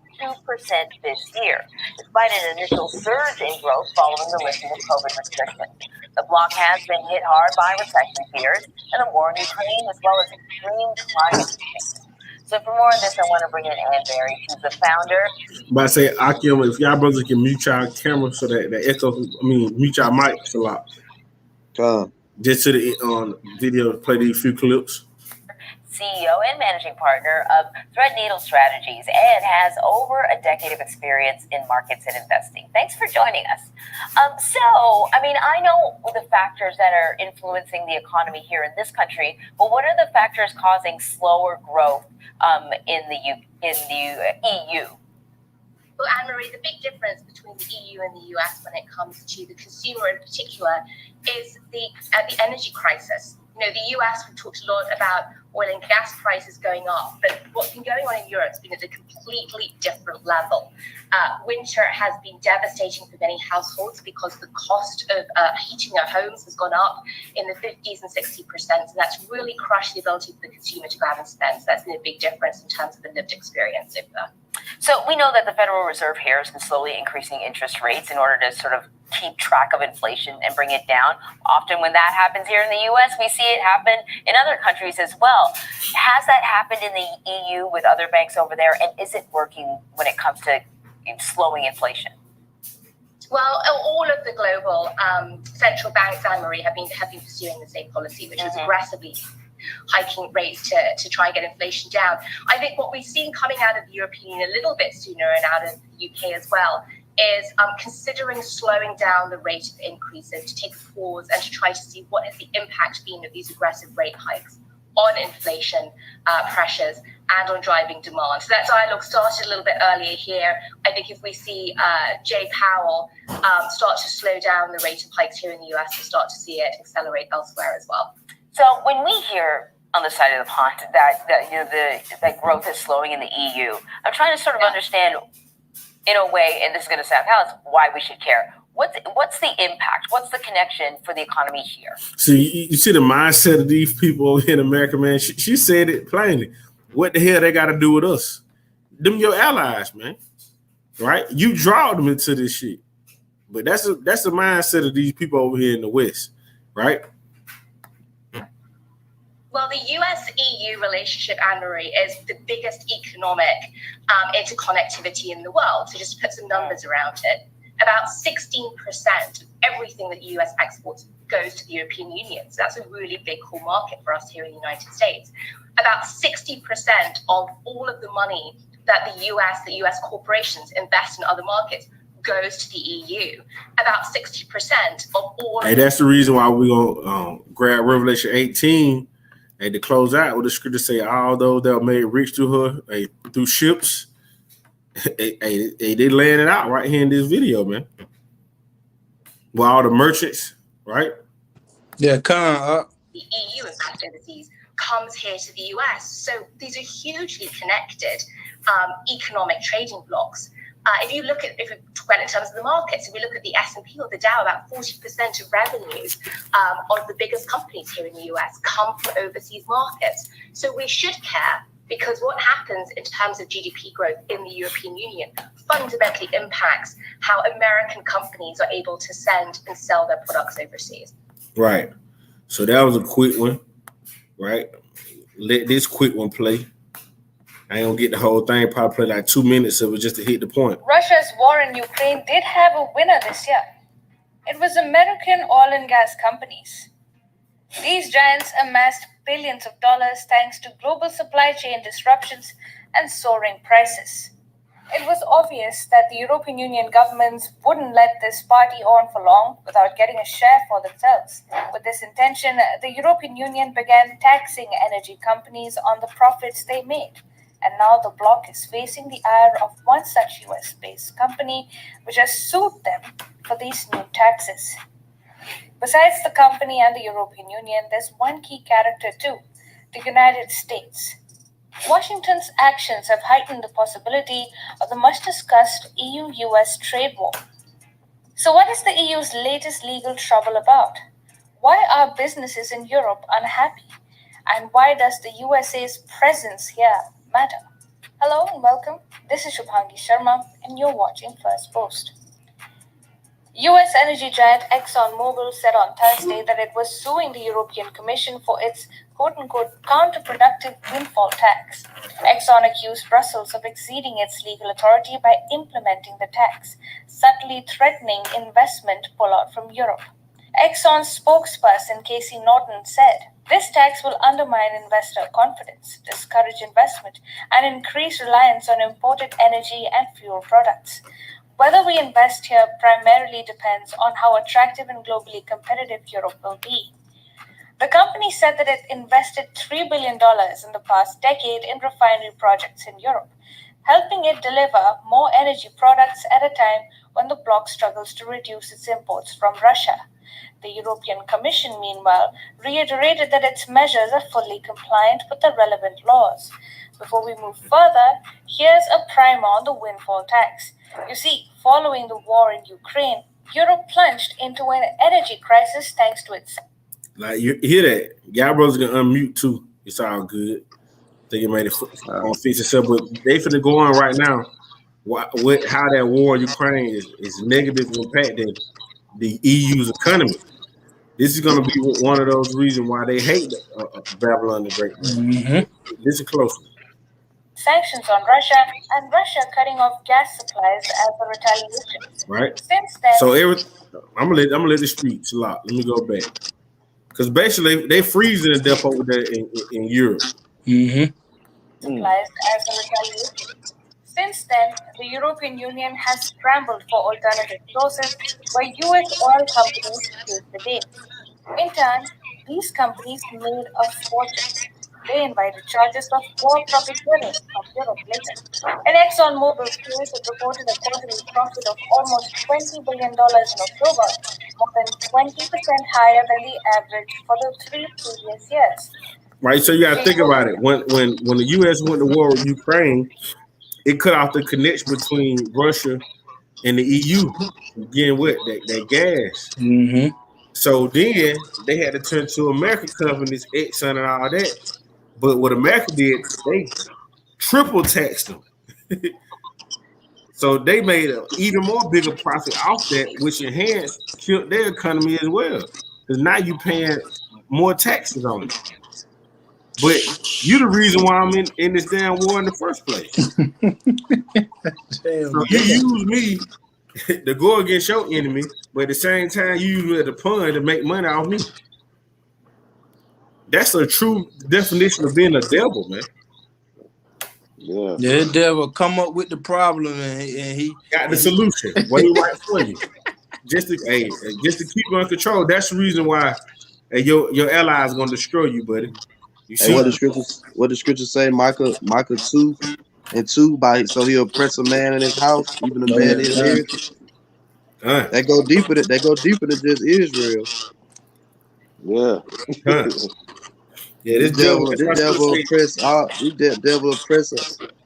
this year, despite an initial surge in growth following the lifting of COVID restrictions. The bloc has been hit hard by recession fears and the war in Ukraine, as well as extreme climate change. So for more on this, I want to bring in Ann Berry. She's the founder. But I say, Akim, if y'all brothers can mute y'all camera so that the echo, mute y'all mics a lot. Just to the video, play these few clips. CEO and managing partner of Threadneedle Strategies, and has over a decade of experience in markets and investing. Thanks for joining us. I know the factors that are influencing the economy here in this country, but what are the factors causing slower growth in the EU? Well, Anne-Marie, the big difference between the EU and the US when it comes to the consumer in particular is the energy crisis. The US, we talked a lot about oil and gas prices going up, but what's been going on in Europe has been at a completely different level. Winter has been devastating for many households because the cost of heating their homes has gone up in the 50s and 60%, and that's really crushed the ability for the consumer to go out and spend. So that's been a big difference in terms of the lived experience over there. So we know that the Federal Reserve here has been slowly increasing interest rates in order to sort of keep track of inflation and bring it down. Often when that happens here in the U.S., we see it happen in other countries as well. Has that happened in the EU with other banks over there? And is it working when it comes to slowing inflation? Well, all of the global central banks, Anne-Marie, have been pursuing the same policy, which is aggressively hiking rates to try and get inflation down. I think what we've seen coming out of the European Union a little bit sooner and out of the UK as well is considering slowing down the rate of increases, to take a pause and to try to see what has the impact been of these aggressive rate hikes on inflation pressures and on driving demand. So that dialogue started a little bit earlier here. I think if we see Jay Powell start to slow down the rate of hikes here in the US, we'll start to see it accelerate elsewhere as well. So when we hear on the side of the pond that growth is slowing in the EU, I'm trying to sort of understand in a way, and this is going to sound callous, why we should care. What's the impact? What's the connection for the economy here? See, you see the mindset of these people in America, man. She said it plainly. What the hell they got to do with us? Them your allies, man. Right? You draw them into this shit. But that's the mindset of these people over here in the West, right? Well, the US-EU relationship, Anne-Marie, is the biggest economic interconnectivity in the world. So just to put some numbers around it, about 16% of everything that the US exports goes to the European Union. So that's a really big core market for us here in the United States. About 60% of all of the money that the US corporations invest in other markets goes to the EU. About 60% of all. Hey, that's the reason why we're going to grab Revelation 18 and to close out with the scripture say, although they were made rich through her, through ships, they laying it out right here in this video, man. With all the merchants, right? Yeah, the EU activities comes here to the US. So these are hugely connected economic trading blocks. If we went in terms of the markets, if we look at the S&P or the Dow, about 40% of revenues of the biggest companies here in the US come from overseas markets. So we should care Because what happens in terms of GDP growth in the European Union fundamentally impacts how American companies are able to send and sell their products overseas. Right. So that was a quick one, right? Let this quick one play. I ain't gonna get the whole thing, probably play like 2 minutes of it just to hit the point. Russia's war in Ukraine did have a winner this year. It was American oil and gas companies. These giants amassed billions of dollars thanks to global supply chain disruptions and soaring prices. It was obvious that the European Union governments wouldn't let this party on for long without getting a share for themselves. With this intention, the European Union began taxing energy companies on the profits they made. And now the bloc is facing the ire of one such US-based company which has sued them for these new taxes. Besides the company and the European Union, there's one key character too, the United States. Washington's actions have heightened the possibility of the much-discussed EU-US trade war. So what is the EU's latest legal trouble about? Why are businesses in Europe unhappy? And why does the USA's presence here matter? Hello and welcome. This is Shubhangi Sharma and you're watching First Post. US energy giant ExxonMobil said on Thursday that it was suing the European Commission for its quote-unquote counterproductive windfall tax. Exxon accused Brussels of exceeding its legal authority by implementing the tax, subtly threatening investment pullout from Europe. Exxon's spokesperson Casey Norton said, "This tax will undermine investor confidence, discourage investment, and increase reliance on imported energy and fuel products. Whether we invest here primarily depends on how attractive and globally competitive Europe will be." The company said that it invested $3 billion in the past decade in refinery projects in Europe, helping it deliver more energy products at a time when the bloc struggles to reduce its imports from Russia. The European Commission, meanwhile, reiterated that its measures are fully compliant with the relevant laws. Before we move further, here's a primer on the windfall tax. You see, following the war in Ukraine, Europe plunged into an energy crisis thanks to its... Like, you hear that? Y'all brothers can unmute too. It's all good. I think it made it fix itself, but they finna go on right now. How that war in Ukraine is negatively impacting the EU's economy. This is going to be one of those reasons why they hate Babylon the Great. Mm-hmm. Listen closely. Sanctions on Russia and Russia cutting off gas supplies as a retaliation. Right. Since then, so I'm gonna let this speak. Let me go back because basically they freezing to death over there in Europe. Mm-hmm. Supplies as a retaliation. Since then, the European Union has scrambled for alternative sources where US oil companies take the bait. In turn, these companies made a fortune. They invited charges of war profiteering from Europe later. In ExxonMobil's case, it reported a quarterly profit of almost $20 billion in October, more than 20% higher than the average for the 3 previous years. Right, so you got to think about it. When the U.S. went to war with Ukraine, it cut off the connection between Russia and the EU. Again, what that gas. Mm-hmm. So then they had to turn to American companies, Exxon and all that. But what America did, they triple taxed them. So they made an even more bigger profit off that, which killed their economy as well. Because now you're paying more taxes on it. But you're the reason why I'm in this damn war in the first place. So you use me to go against your enemy, but at the same time, you use me as a pawn to make money off me. That's a true definition of being a devil, man. Yeah, the devil come up with the problem and he got the solution. What he right for you, just to keep you in control. That's the reason why your ally is gonna destroy you, buddy. You see what the scriptures say, Micah 2:2, so he'll oppress a man in his house, even a man in his heritage. They go deeper than just Israel. Yeah. Yeah, this devil oppress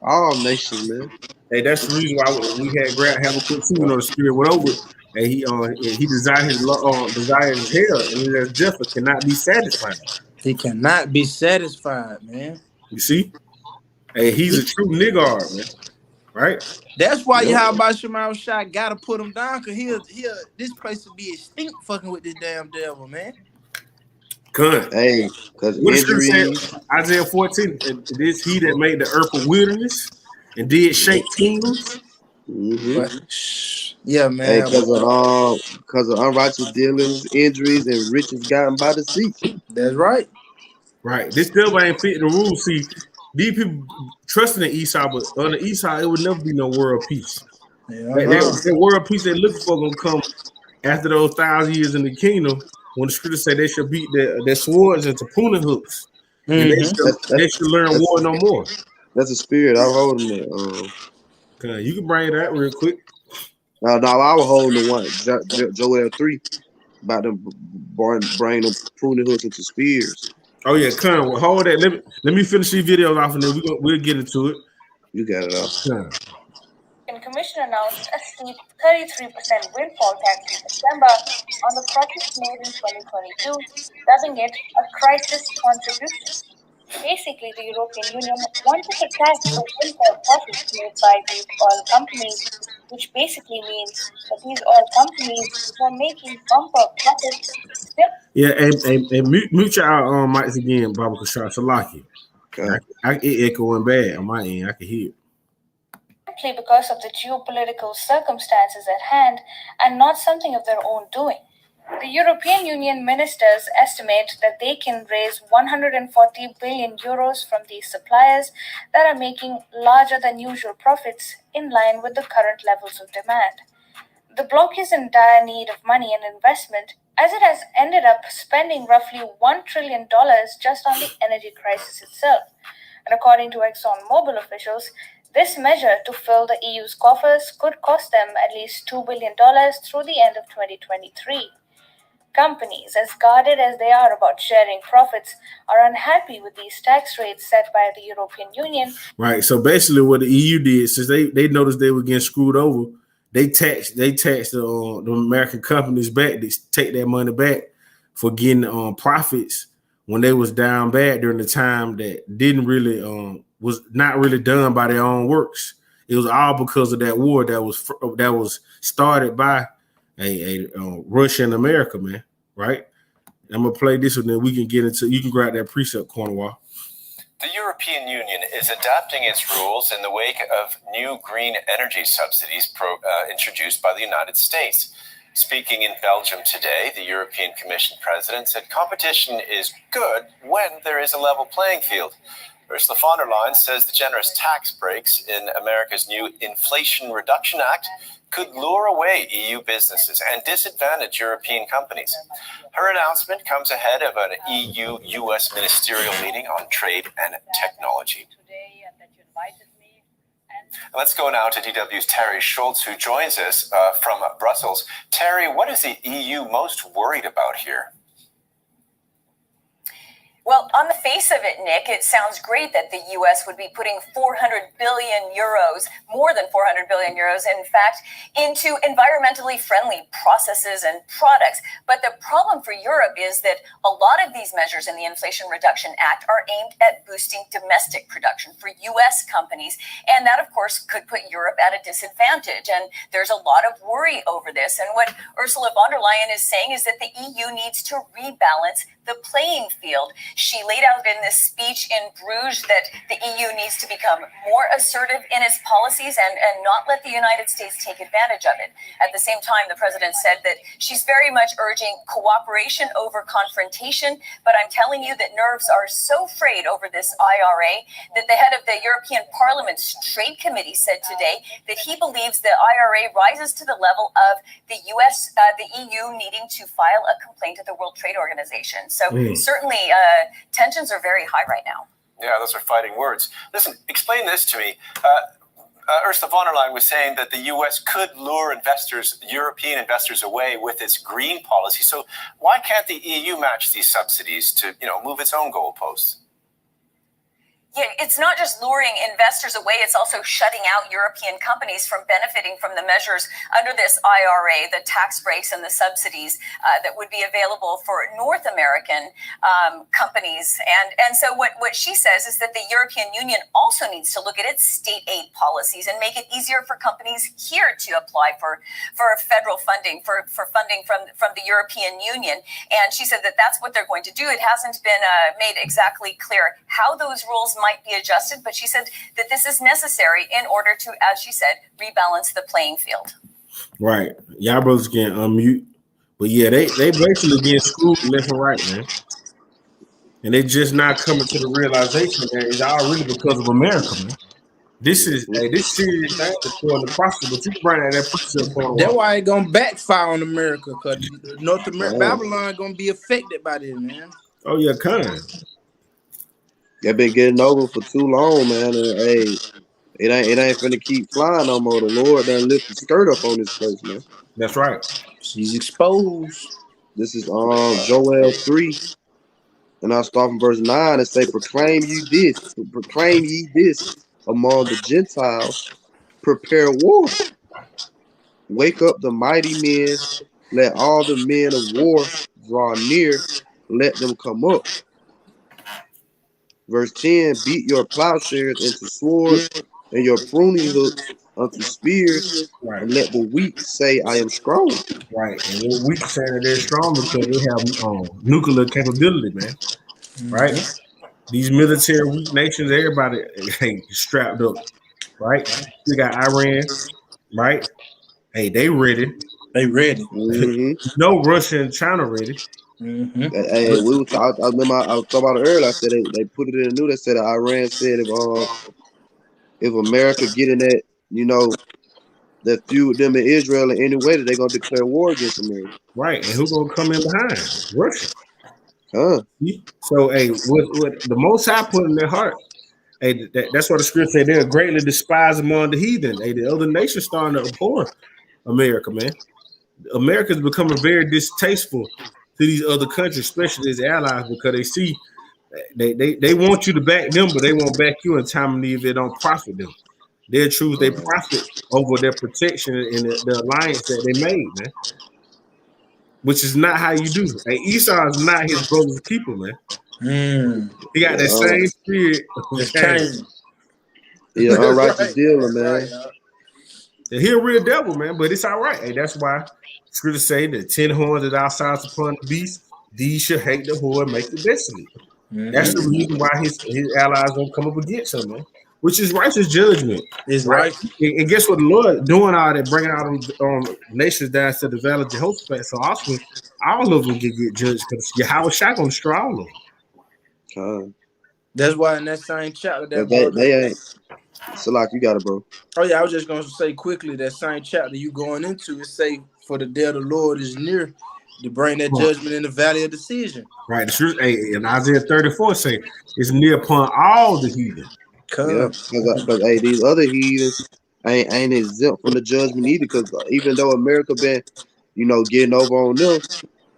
all nations, man. Hey, that's the reason why we had Grant have a quick tune on the spirit went over, and he desired his hell, and his death cannot be satisfied. He cannot be satisfied, man. You see? Hey, he's a true nigga, man. Right? That's why Yahweh Shemar Shah gotta put him down, because he'll this place will be extinct fucking with this damn devil, man. Good. Hey, because What the scripture injuries. said, Isaiah 14, it is he that made the earth a wilderness and did shake kingdoms. Yeah, Hey, man. because of unrighteous dealings, injuries, and riches gotten by deceit. That's right. Right. This devil ain't fitting the rules. See, these people trusting in Esau, but on the Esau, it would never be no world peace. That world peace they looking for gonna come after those 1,000 years in the kingdom, when the scriptures say they shall beat their swords into pruning hooks, and they should learn war no more. That's a spirit. I'm holding it. You can bring it out real quick. No, I was holding the one Joel 3 about them bringing them pruning hooks into spears. Oh yeah, well, hold that. Let me finish these videos off, and then we'll get into it. You got it off. Commission announced a steep 33% windfall tax in September on the profits made in 2022, dubbing it a crisis contribution. Basically, the European Union wanted to tax the windfall profits made by these oil companies, which basically means that these oil companies were making bumper profits. Yeah, and mute your mics again, Baba Kashar Salaki. It echoing bad on my end. I can hear it. Because of the geopolitical circumstances at hand and not something of their own doing. The European Union ministers estimate that they can raise 140 billion euros from these suppliers that are making larger than usual profits in line with the current levels of demand. The bloc is in dire need of money and investment, as it has ended up spending roughly $1 trillion just on the energy crisis itself. And according to ExxonMobil officials, this measure to fill the EU's coffers could cost them at least $2 billion through the end of 2023. Companies, as guarded as they are about sharing profits, are unhappy with these tax rates set by the European Union. Right. So basically, what the EU did, since they noticed they were getting screwed over, they taxed the American companies back. They take that money back for getting profits when they was down bad during the time that didn't really was not really done by their own works. It was all because of that war that was started by a Russia and America, man. Right. I'm gonna play this, and then we can get into. You can grab that precept, Cornwall. The European Union is adapting its rules in the wake of new green energy subsidies introduced by the United States. Speaking in Belgium today, the European Commission president said competition is good when there is a level playing field. Ursula von der Leyen says the generous tax breaks in America's new Inflation Reduction Act could lure away EU businesses and disadvantage European companies. Her announcement comes ahead of an EU-US ministerial meeting on trade and technology. Let's go now to DW's Terry Schultz, who joins us from Brussels. Terry, what is the EU most worried about here? Well, on the face of it, Nick, it sounds great that the U.S. would be putting 400 billion euros, more than 400 billion euros, in fact, into environmentally friendly processes and products. But the problem for Europe is that a lot of these measures in the Inflation Reduction Act are aimed at boosting domestic production for U.S. companies. And that, of course, could put Europe at a disadvantage. And there's a lot of worry over this. And what Ursula von der Leyen is saying is that the EU needs to rebalance the playing field. She laid out in this speech in Bruges that the EU needs to become more assertive in its policies and not let the United States take advantage of it. At the same time, the president said that she's very much urging cooperation over confrontation. But I'm telling you that nerves are so frayed over this IRA that the head of the European Parliament's Trade Committee said today that he believes the IRA rises to the level of the EU needing to file a complaint at the World Trade Organization. So certainly tensions are very high right now. Yeah, those are fighting words. Listen, explain this to me. Ursula von der Leyen was saying that the U.S. could lure European investors away with its green policy. So why can't the EU match these subsidies to, move its own goalposts? Yeah, it's not just luring investors away, it's also shutting out European companies from benefiting from the measures under this IRA, the tax breaks and the subsidies that would be available for North American companies. And so what she says is that the European Union also needs to look at its state aid policies and make it easier for companies here to apply for federal funding, for funding from the European Union. And she said that that's what they're going to do. It hasn't been made exactly clear how those rules might be adjusted, but she said that this is necessary in order to, as she said, rebalance the playing field. Right. Y'all brothers can unmute. But yeah, they basically getting screwed left and right, man. And they just not coming to the realization that it's already because of America, man. This is this serious thing that's going to prosper, but you can bring that precept on. That's why it's gonna backfire on America, because North America, Babylon gonna be affected by this, man. Oh yeah, kind. They've been getting over for too long, man. And hey, it ain't finna keep flying no more. The Lord done lift the skirt up on this place, man. That's right. She's exposed. This is Joel 3. And I'll start from verse 9 and say, proclaim ye this among the Gentiles, prepare war. Wake up the mighty men, let all the men of war draw near, let them come up. Verse 10, beat your plowshares into swords and your pruning hooks unto spears, right. And let the weak say, I am strong. Right. And the weak say that they're strong because they have nuclear capability, man. Right? These military weak nations, everybody ain't strapped up. Right? We got Iran, right? Hey, they ready. They ready. Mm-hmm. Russia and China ready. Mm-hmm. Hey, I remember I was talking about it earlier. I said they put it in the news. They said Iran said if America get in that, that feud them in Israel in any way, that they're gonna declare war against America. Right, and who gonna come in behind? Russia. Huh. So hey, what the Most High put in their heart. Hey, that's what the scripture said. They're greatly despised among the heathen. Hey, the other nations starting to abhor America, man. America's becoming very distasteful to these other countries, especially its allies, because they see they want you to back them, but they won't back you in time of need if they don't profit them. They'll choose they profit over their protection and the alliance that they made, man. Which is not how you do. Hey, Esau is not his brother's keeper, man. He got that same spirit of Cain. He's an unrighteous dealer, man. He a real devil, man, but it's all right. Hey, that's why scripture say that 10 horns that outside upon the beast, these should hate the whore and make the desolate. That's the reason why his allies don't come up against him, man. Which is righteous judgment. Is right. And guess what? The Lord doing all that, bringing all them nations down to the valley of Jehoshaphat. So also, all of them get judged because Yahweh Shai gonna destroy all of them. That's why in that same chapter that they ain't. So like you got it, bro. Oh yeah, I was just gonna say quickly that same chapter you going into, it say, for the day of the Lord is near to bring that judgment in the valley of decision. Right. The truth, and Isaiah 34 say it's near upon all the heathen. Yeah, because hey, these other heathens ain't exempt from the judgment either. Because even though America been, getting over on them,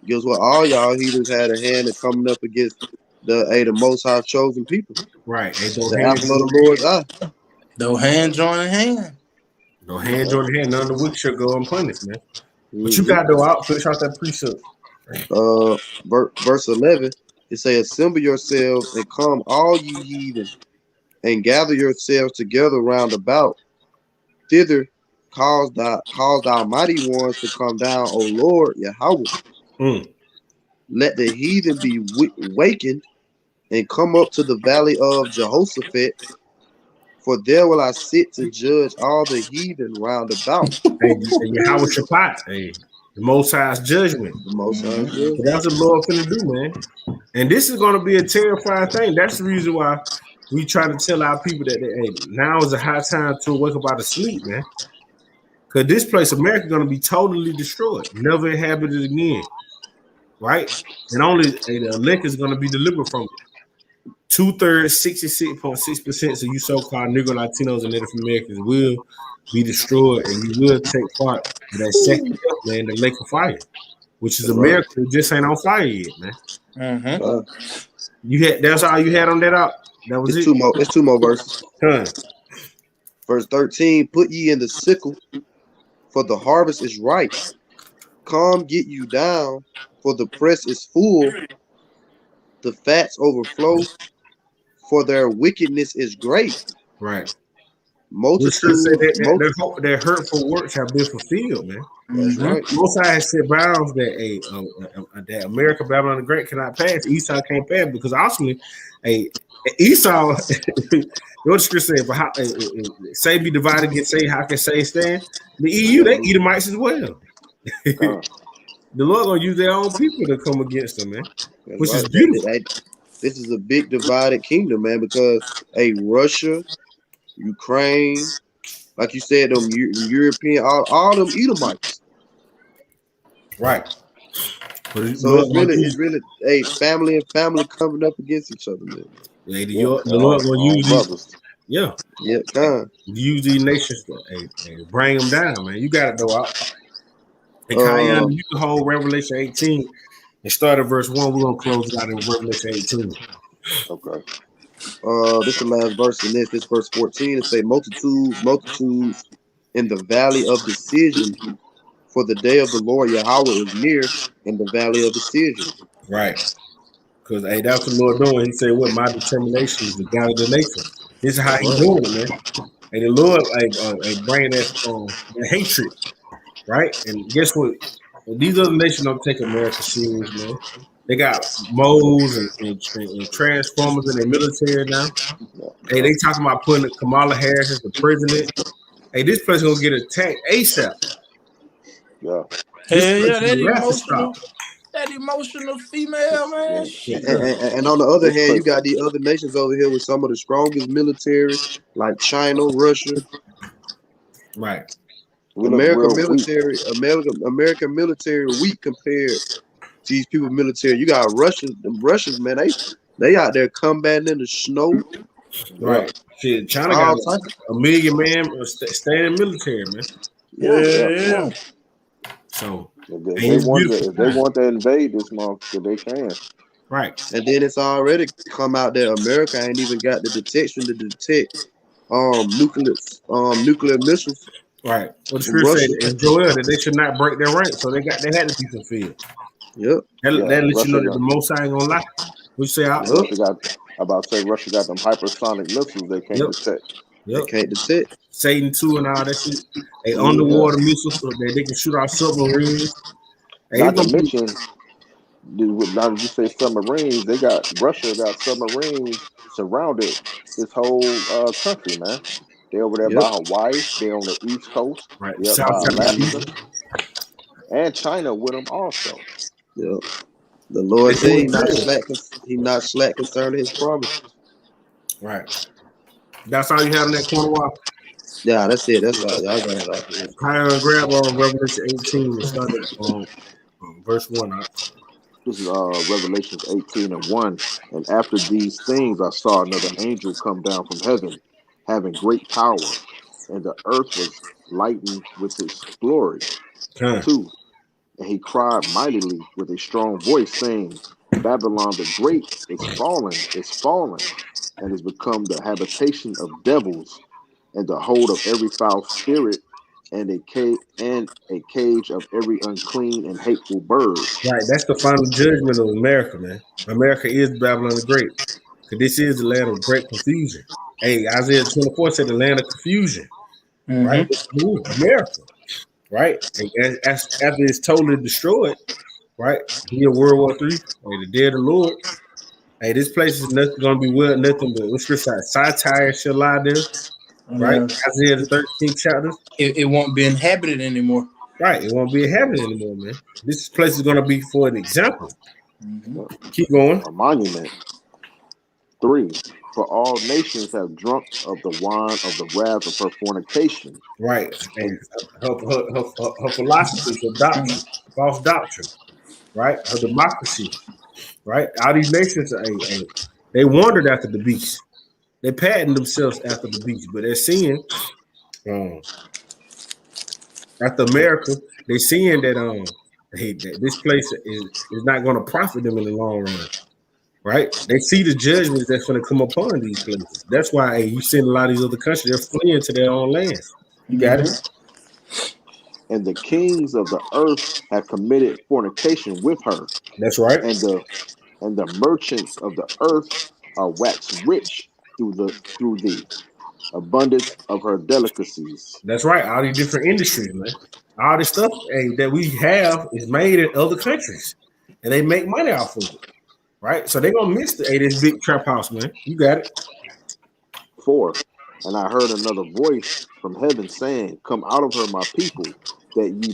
guess what? All y'all heathens had a hand in coming up against the Most High chosen people. Right. The apple of the Lord's eye. No hand joining hand. No hand joining hand. None of the wicked shall go unpunished, man. But you got to go out, finish out that precept. Verse 11, it say, assemble yourselves and come, all ye heathen, and gather yourselves together round about. Thither cause thy mighty ones to come down, O Lord Yahweh. Let the heathen be wakened and come up to the valley of Jehoshaphat. For there will I sit to judge all the heathen round about. Hey, Yahweh Shabbat, hey, the Most High's judgment. The Most High's judgment. That's what the Lord finna do, man. And this is going to be a terrifying thing. That's the reason why we try to tell our people that hey, now is a high time to wake up out of sleep, man. Because this place, America, is going to be totally destroyed, never inhabited again, right? And only the elect is going to be delivered from it. 2/3, 66.6% of you so-called Negro, Latinos, and Native Americans will be destroyed, and you will take part in that second death, man, the lake of fire, which is America. It just ain't on fire yet, man. You had that's all you had on that out. That was It's it. It's 2 more verses. Huh. Verse 13, put ye in the sickle, for the harvest is ripe. Come get you down, for the press is full, the fats overflow, for their wickedness is great. Right. The scripture said Multitude, that their hurtful works have been fulfilled, man. that's right. Most High has set bounds that America, Babylon the Great cannot pass. Esau can't pass because ultimately, Esau, what the scripture said, how say be divided, get saved, how can say stand? The EU, they Edomites as well. The Lord gonna use their own people to come against them, man. That's Which right. is beautiful. This is a big divided kingdom, man, because Russia, Ukraine, like you said, them European, all them Edomites. Right. So it's really family and family coming up against each other, man. Yeah, the Lord gonna use these. Yeah. Use these nations to bring them down, man. You got it though. And Kayana, you can hold Revelation 18 and start at verse 1. We're gonna close it out in Revelation 18. Okay. This is the last verse in this verse 14. It say multitudes in the valley of decision, for the day of the Lord Yahweh is near in the valley of decision. Right. Because that's what the Lord doing. He said, what my determination is to gather the nations. This is how he doing it, man. And the Lord bringing that hatred, right? And guess what? These other nations don't take America serious, man. They got moles and transformers in their military now. Hey, they talking about putting Kamala Harris as the president. Hey, this place gonna get attacked ASAP. Yeah. That emotional female, man. And on the other hand, you got these other nations over here with some of the strongest military, like China, Russia. Right. American military weak compared to these people military. You got Russians, man. They out there combating in the snow. Right. Shit, China got a million man standing military, man. Yeah. So if they want to invade this motherfucker, they can. Right. And then it's already come out that America ain't even got the detection to detect nuclear missiles. Right. Well, the scripture said in Joel that they should not break their rank, so they had to be fulfilled. Yep. That lets you know that the Most High ain't gonna lie. We say Russia got them hypersonic missiles they can't detect. They can't detect. Satan 2 and all that shit. Underwater missiles so that they can shoot our submarines. Not to mention, now that you say submarines, Russia got submarines surrounded this whole country, man. They over there by Hawaii. They on the East Coast. Right. Yep, by Alaska. And China with them also. Yep. The Lord said he not slack concerning his promise. Right. That's all you have in that corner wall? Yeah, that's it. That's all. Y'all got it out here. Kyle, grab on Revelation 18 and start at verse 1. This is Revelations 18:1. And after these things, I saw another angel come down from heaven, having great power, and the earth was lightened with his glory. 2. And he cried mightily with a strong voice, saying, Babylon the Great is fallen, and has become the habitation of devils, and the hold of every foul spirit, and a cage of every unclean and hateful bird. Right, that's the final judgment of America, man. America is Babylon the Great, because this is the land of great confusion. Hey, Isaiah 24 said the land of confusion, right? America, right? And after it's totally destroyed, right? Here, World War III, the day of the Lord. Hey, this place is nothing going to be nothing but what's this side? Satire shall lie there, right? Isaiah the 13th chapter. It won't be inhabited anymore. Right, it won't be inhabited anymore, man. This place is going to be for an example. Keep going. A monument. 3. For all nations have drunk of the wine of the wrath of her fornication. Right. And her philosophy, her doctrine, false doctrine, right? Her democracy, right? All these nations, they wandered after the beast. They patterned themselves after the beast, but they're seeing, after America, they're seeing that this place is not going to profit them in the long run. right? They see the judgments that's going to come upon these places. That's why you see in a lot of these other countries, they're fleeing to their own lands. You got it? And the kings of the earth have committed fornication with her. That's right. And the merchants of the earth are waxed rich through the abundance of her delicacies. That's right. All these different industries, man. All this stuff that we have is made in other countries, and they make money off of it, right? So they're gonna miss this big trap house, man. You got it. 4. And I heard another voice from heaven saying, "Come out of her, my people, that ye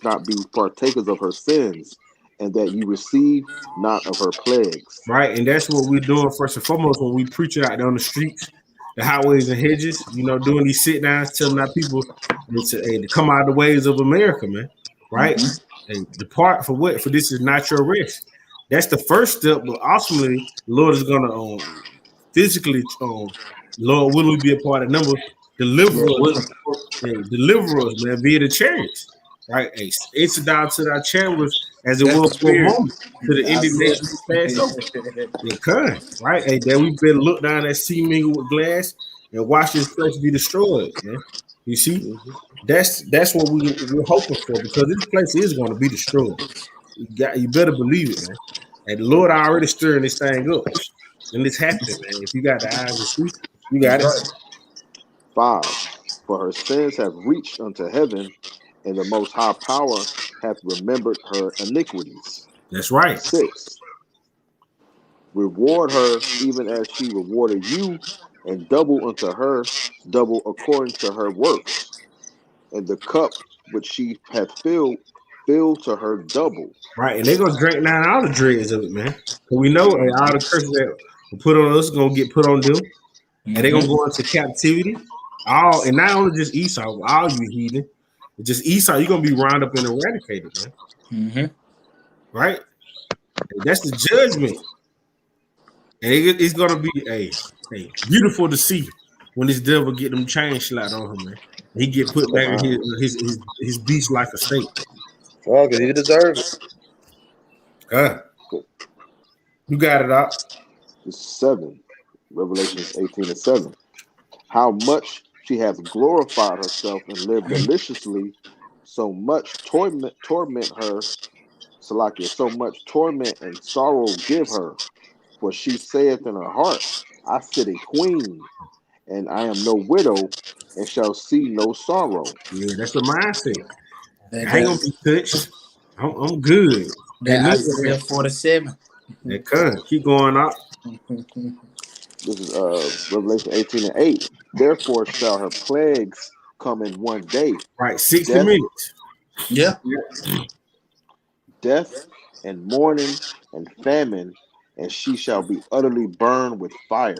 not be partakers of her sins, and that ye receive not of her plagues." Right, and that's what we're doing first and foremost when we preach it out there on the streets, the highways and hedges. Doing these sit downs, telling our people to come out of the ways of America, man. Right, and depart for what? For this is not your rest. That's the first step, but ultimately, the Lord is gonna physically, Lord, will we be a part of number? Deliver us, man, via the chariots. Right, it's down to our chambers as it was for a moment to the indignation passed over. Right? That we've been looked down at sea mingled with glass and watch this place be destroyed, man. You see, that's what we're hoping for, because this place is going to be destroyed. You better believe it, man. And the Lord already stirring this thing up, and it's happening, man. If you got the eyes to see, you got it. 5. For her sins have reached unto heaven, and the Most High Power hath remembered her iniquities. That's right. 6. Reward her even as she rewarded you, and double unto her, double according to her works. And the cup which she hath filled, fill to her double. Right, and they're gonna drink down all the dregs of it, man. But we know all the curses that were put on us gonna get put on them, and they're gonna go into captivity. And not only just Esau, all you heathen, just Esau, you're gonna be round up and eradicated, man. Right? And that's the judgment, and it's gonna be a beautiful to see when this devil get them chains slapped on him, man. He get put back in his beast like a snake. Oh, because he deserves it. You got it out. 7. Revelations 18:7. How much she hath glorified herself and lived deliciously, so much torment her, Salakia, so much torment and sorrow give her. For she saith in her heart, I sit a queen, and I am no widow, and shall see no sorrow. Yeah, that's the mindset. I ain't gonna be touched. I'm good. Isaiah 47. Keep going up. This is Revelation 18:8. Therefore shall her plagues come in one day. Right, 60 minutes. Yeah. Death and mourning and famine, and she shall be utterly burned with fire.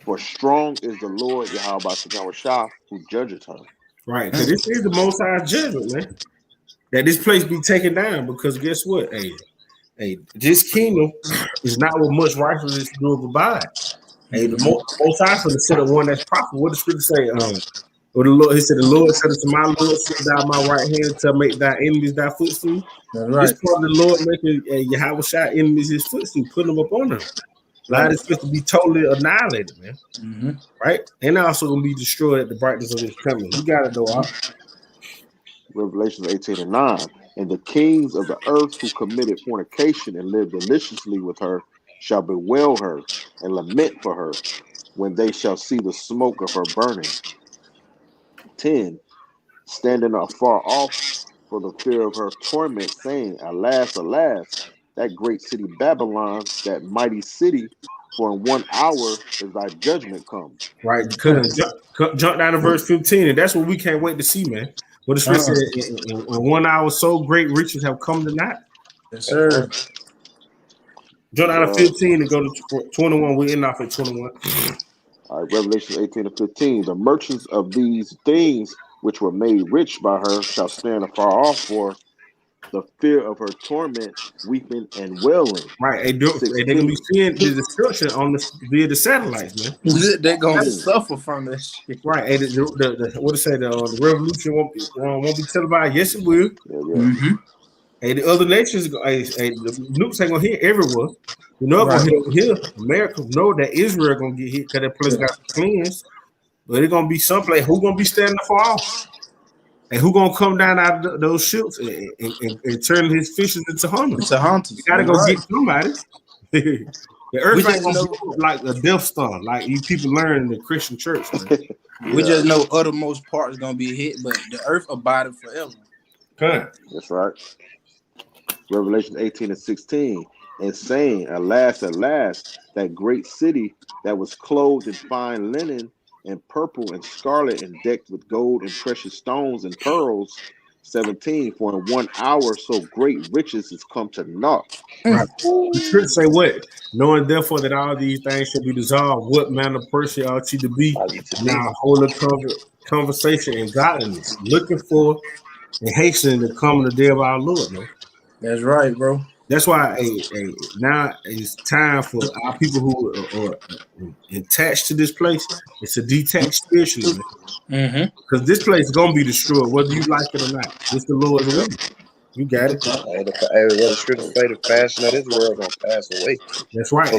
For strong is the Lord Yahweh Shah, who judgeth her. Right, because this is the Most High judgment, man. That this place be taken down, because guess what? This kingdom is not with much righteousness to abide. The Most High for the set of one that's profitable. What the scripture say? Or the Lord, he said, the Lord said to my Lord, sit thou my right hand to make thy enemies thy footstool. Right. This part of the Lord making Yahweh Shai enemies his footstool, putting them up on them. Light is supposed to be totally annihilated, man. Right? And also gonna be destroyed at the brightness of his coming. You got it though, out. Revelation 18:9. And the kings of the earth who committed fornication and lived deliciously with her shall bewail her and lament for her when they shall see the smoke of her burning. 10. Standing afar off for the fear of her torment, saying, Alas, alas, that great city Babylon, that mighty city, for in 1 hour is thy judgment come. Right, because jump down to verse 15, and that's what we can't wait to see, man. What the scripture said, in 1 hour, so great riches have come to naught. Yes, sir. Jump down to 15 and go to 21. We end off at 21. All right, Revelation 18:15. The merchants of these things which were made rich by her shall stand afar off for the fear of her torment, weeping and wailing. Right, they're gonna be seeing the destruction on via the satellites, man. They're gonna suffer from this shit. Right, what to say? The revolution won't be televised. Yes, it will. Yeah. Hey, the other nations, the nukes ain't gonna hit everywhere. You know, it's gonna hit over here. America know that Israel gonna get hit because that place got cleansed. But it's gonna be someplace. Who gonna be standing far off? And who gonna come down out of those ships and turn his fishes into hunters? You gotta go get somebody. The earth ain't gonna blow like a Death Star, like you people learn in the Christian church, man. We just know uttermost part is gonna be hit, but the earth abided forever. Okay. That's right. Revelation 18:16, and saying, Alas, that great city that was clothed in fine linen and purple and scarlet and decked with gold and precious stones and pearls. 17, for in 1 hour so great riches is come to naught. Right. The scripture say what? Knowing therefore that all these things shall be dissolved, what manner of person ought you to be now holy conversation and godliness, looking for and hastening the coming of the day of our Lord, man. That's right, bro. That's why now it's time for our people who are attached to this place. It's a detached spiritually, man. Because this place is gonna be destroyed, whether you like it or not. It's the Lord's will. You got it. Hey, what the scripture say, the fashion of this world gonna pass away. That's right.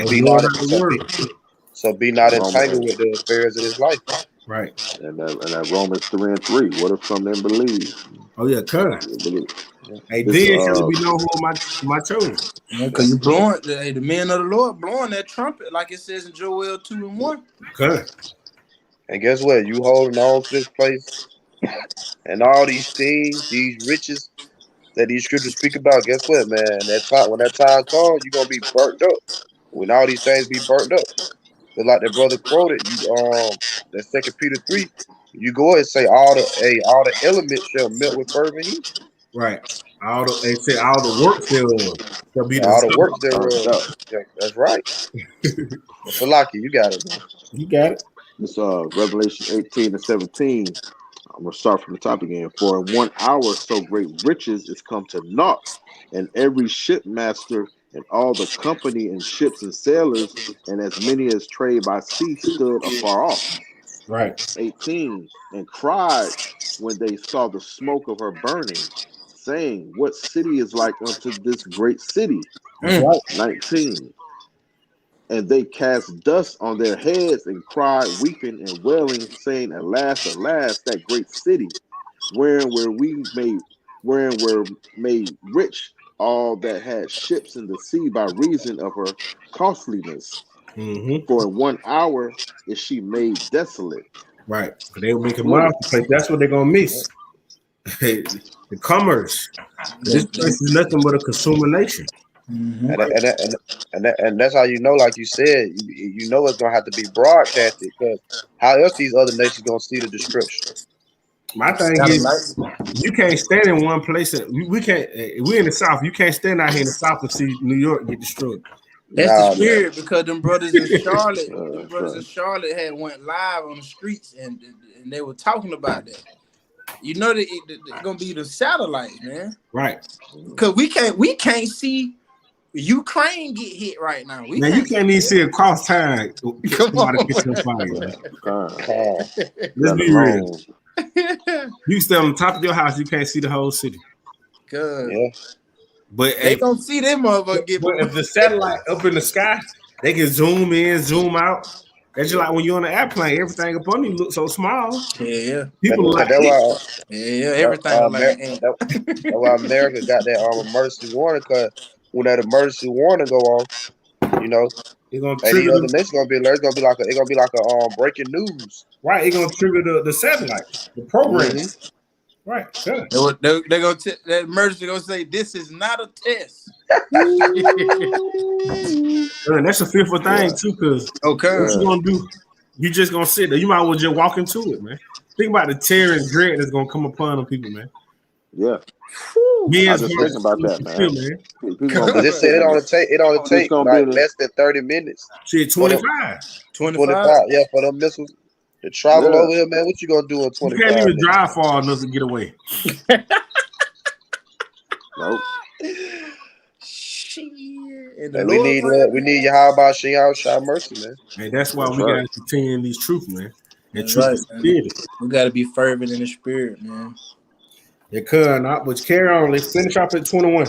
So be not entangled with the affairs of this life. Right. And that Romans 3:3. What if some didn't believe? Oh yeah, cut. Hey, then shall be known who my chosen. Because you blowing the men of the Lord blowing that trumpet, like it says in Joel 2:1. Okay. And guess what? You holding on to this place and all these things, these riches that these scriptures speak about. Guess what, man? When that time comes, you're gonna be burnt up. When all these things be burnt up. But like the brother quoted, that 2 Peter 3, you go ahead and say all the elements shall melt with fervent heat. Right. They say all the works thereof shall be all the works thereof. Yeah, that's right. Salaki, you got it, man. You got it. It's Revelation 18:17. I'm gonna start from the top again. For in 1 hour so great riches is come to naught, and every shipmaster and all the company and ships and sailors, and as many as trade by sea, stood afar off. Right. 18, and cried when they saw the smoke of her burning, saying, What city is like unto this great city? Right. 19. And they cast dust on their heads and cried, weeping and wailing, saying, Alas, alas, that great city, wherein were made rich all that had ships in the sea by reason of her costliness. For in 1 hour is she made desolate. Right. They will make a marketplace. That's what they're gonna miss. The commerce. This place is nothing but a consumer nation. And that's how you know, like you said, you know it's gonna have to be broadcasted, because how else these other nations gonna see the description? My thing is, you can't stand in one place. We can't. We're in the South. You can't stand out here in the South and see New York get destroyed. That's the spirit, because them brothers in Charlotte, had went live on the streets and they were talking about that. You know that it's gonna be the satellite, man. Right. Because we can't see Ukraine get hit right now. You can't even see across time. Come on. Let's be real. You stay on the top of your house, you can't see the whole city. Good. Yeah. But they don't see them motherfuckers get. But if the satellite up in the sky, they can zoom in, zoom out. That's just like when you're on an airplane, everything up on you looks so small. Yeah. People everything. That's why America got that emergency warning, because when that emergency warning go off, you know, it's gonna trigger the next gonna be alert. It's gonna be like a breaking news. Right, it's gonna trigger the satellite, the program. Right, good. They're gonna that emergency gonna say this is not a test. That's a fearful thing too, because what you gonna do? You just gonna sit there. You might as well just walk into it, man. Think about the terror and dread that's gonna come upon them people, man. Yeah. I was thinking about that, man. Just said it only take like less than 30 minutes. Shit, 25. Yeah, for them missiles to travel over here, man. What you gonna do in 25? You can't even drive far enough to get away. Nope. And we need Yahweh Shah mercy, man. Hey, that's why we gotta continue in these truths, man. And truth is spirit. We gotta be fervent in the spirit, man. It could not, but carry on. Let's finish up at 21.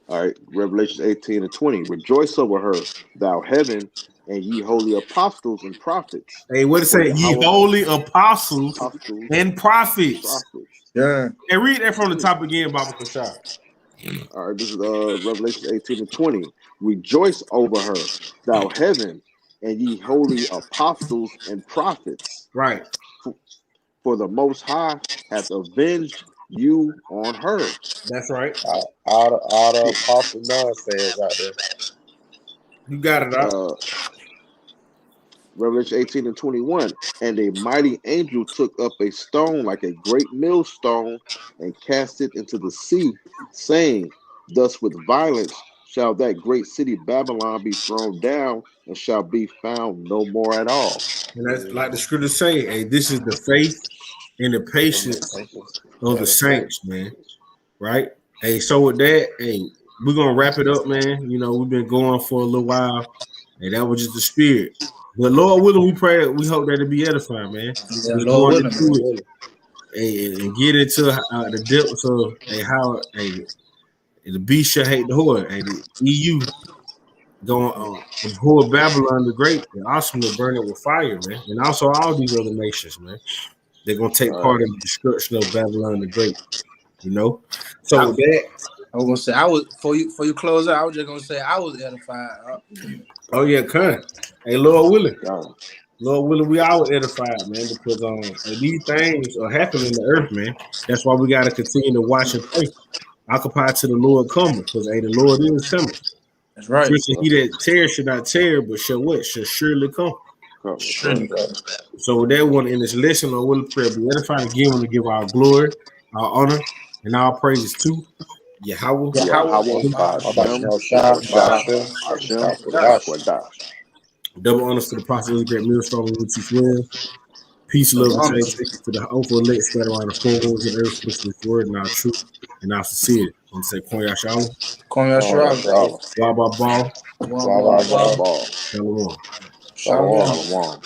All right, Revelation 18 and 20. Rejoice over her, thou heaven, and ye holy apostles and prophets. Hey, what it say? Ye holy apostles and prophets. Yeah. And read that from the top again, Baba Kashar. All right, this is Revelation 18 and 20. Rejoice over her, thou heaven, and ye holy apostles and prophets. Right. For the Most High hath avenged you on her. That's right. All the apostle nonsense out there. You got it out. Revelation 18 and 21. And a mighty angel took up a stone like a great millstone and cast it into the sea, saying, thus with violence shall that great city Babylon be thrown down and shall be found no more at all. And that's like the scriptures say, hey, this is the faith and the patience of the saints, man. Right? Hey, so with that, hey, we're gonna wrap it up, man. You know, we've been going for a little while, and that was just the spirit. But Lord willing, we pray that we hope that it be edifying, man. Yeah, Lord willing, and get into the depths of how the beast shall hate the whore. The EU going whore Babylon the Great and awesome to burn it with fire, man. And also all these other nations, man. They're gonna take part in the destruction of Babylon the Great. You know, so with that, I was gonna say I was for you close out. I was just gonna say I was edified. Oh yeah, Con. Hey, Lord willing, we all edified, man, because these things are happening in the earth, man. That's why we got to continue to watch and pray, occupy to the Lord come, because the Lord is coming. That's right. He that tears should not tear, but shall what? Shall surely come. Surely. So with that one in this lesson, Lord willing, prayer be edified again. To give our glory, our honor, and our praises to Yahweh. Double honors to the prophet of the great millstone in which he dwells. Peace, love, and salutation to the hopeful elect scattered around the four winds of the earth, pushing this word and our truth and our sincerity. And say, Kon Yashala. Shalom. Shalom.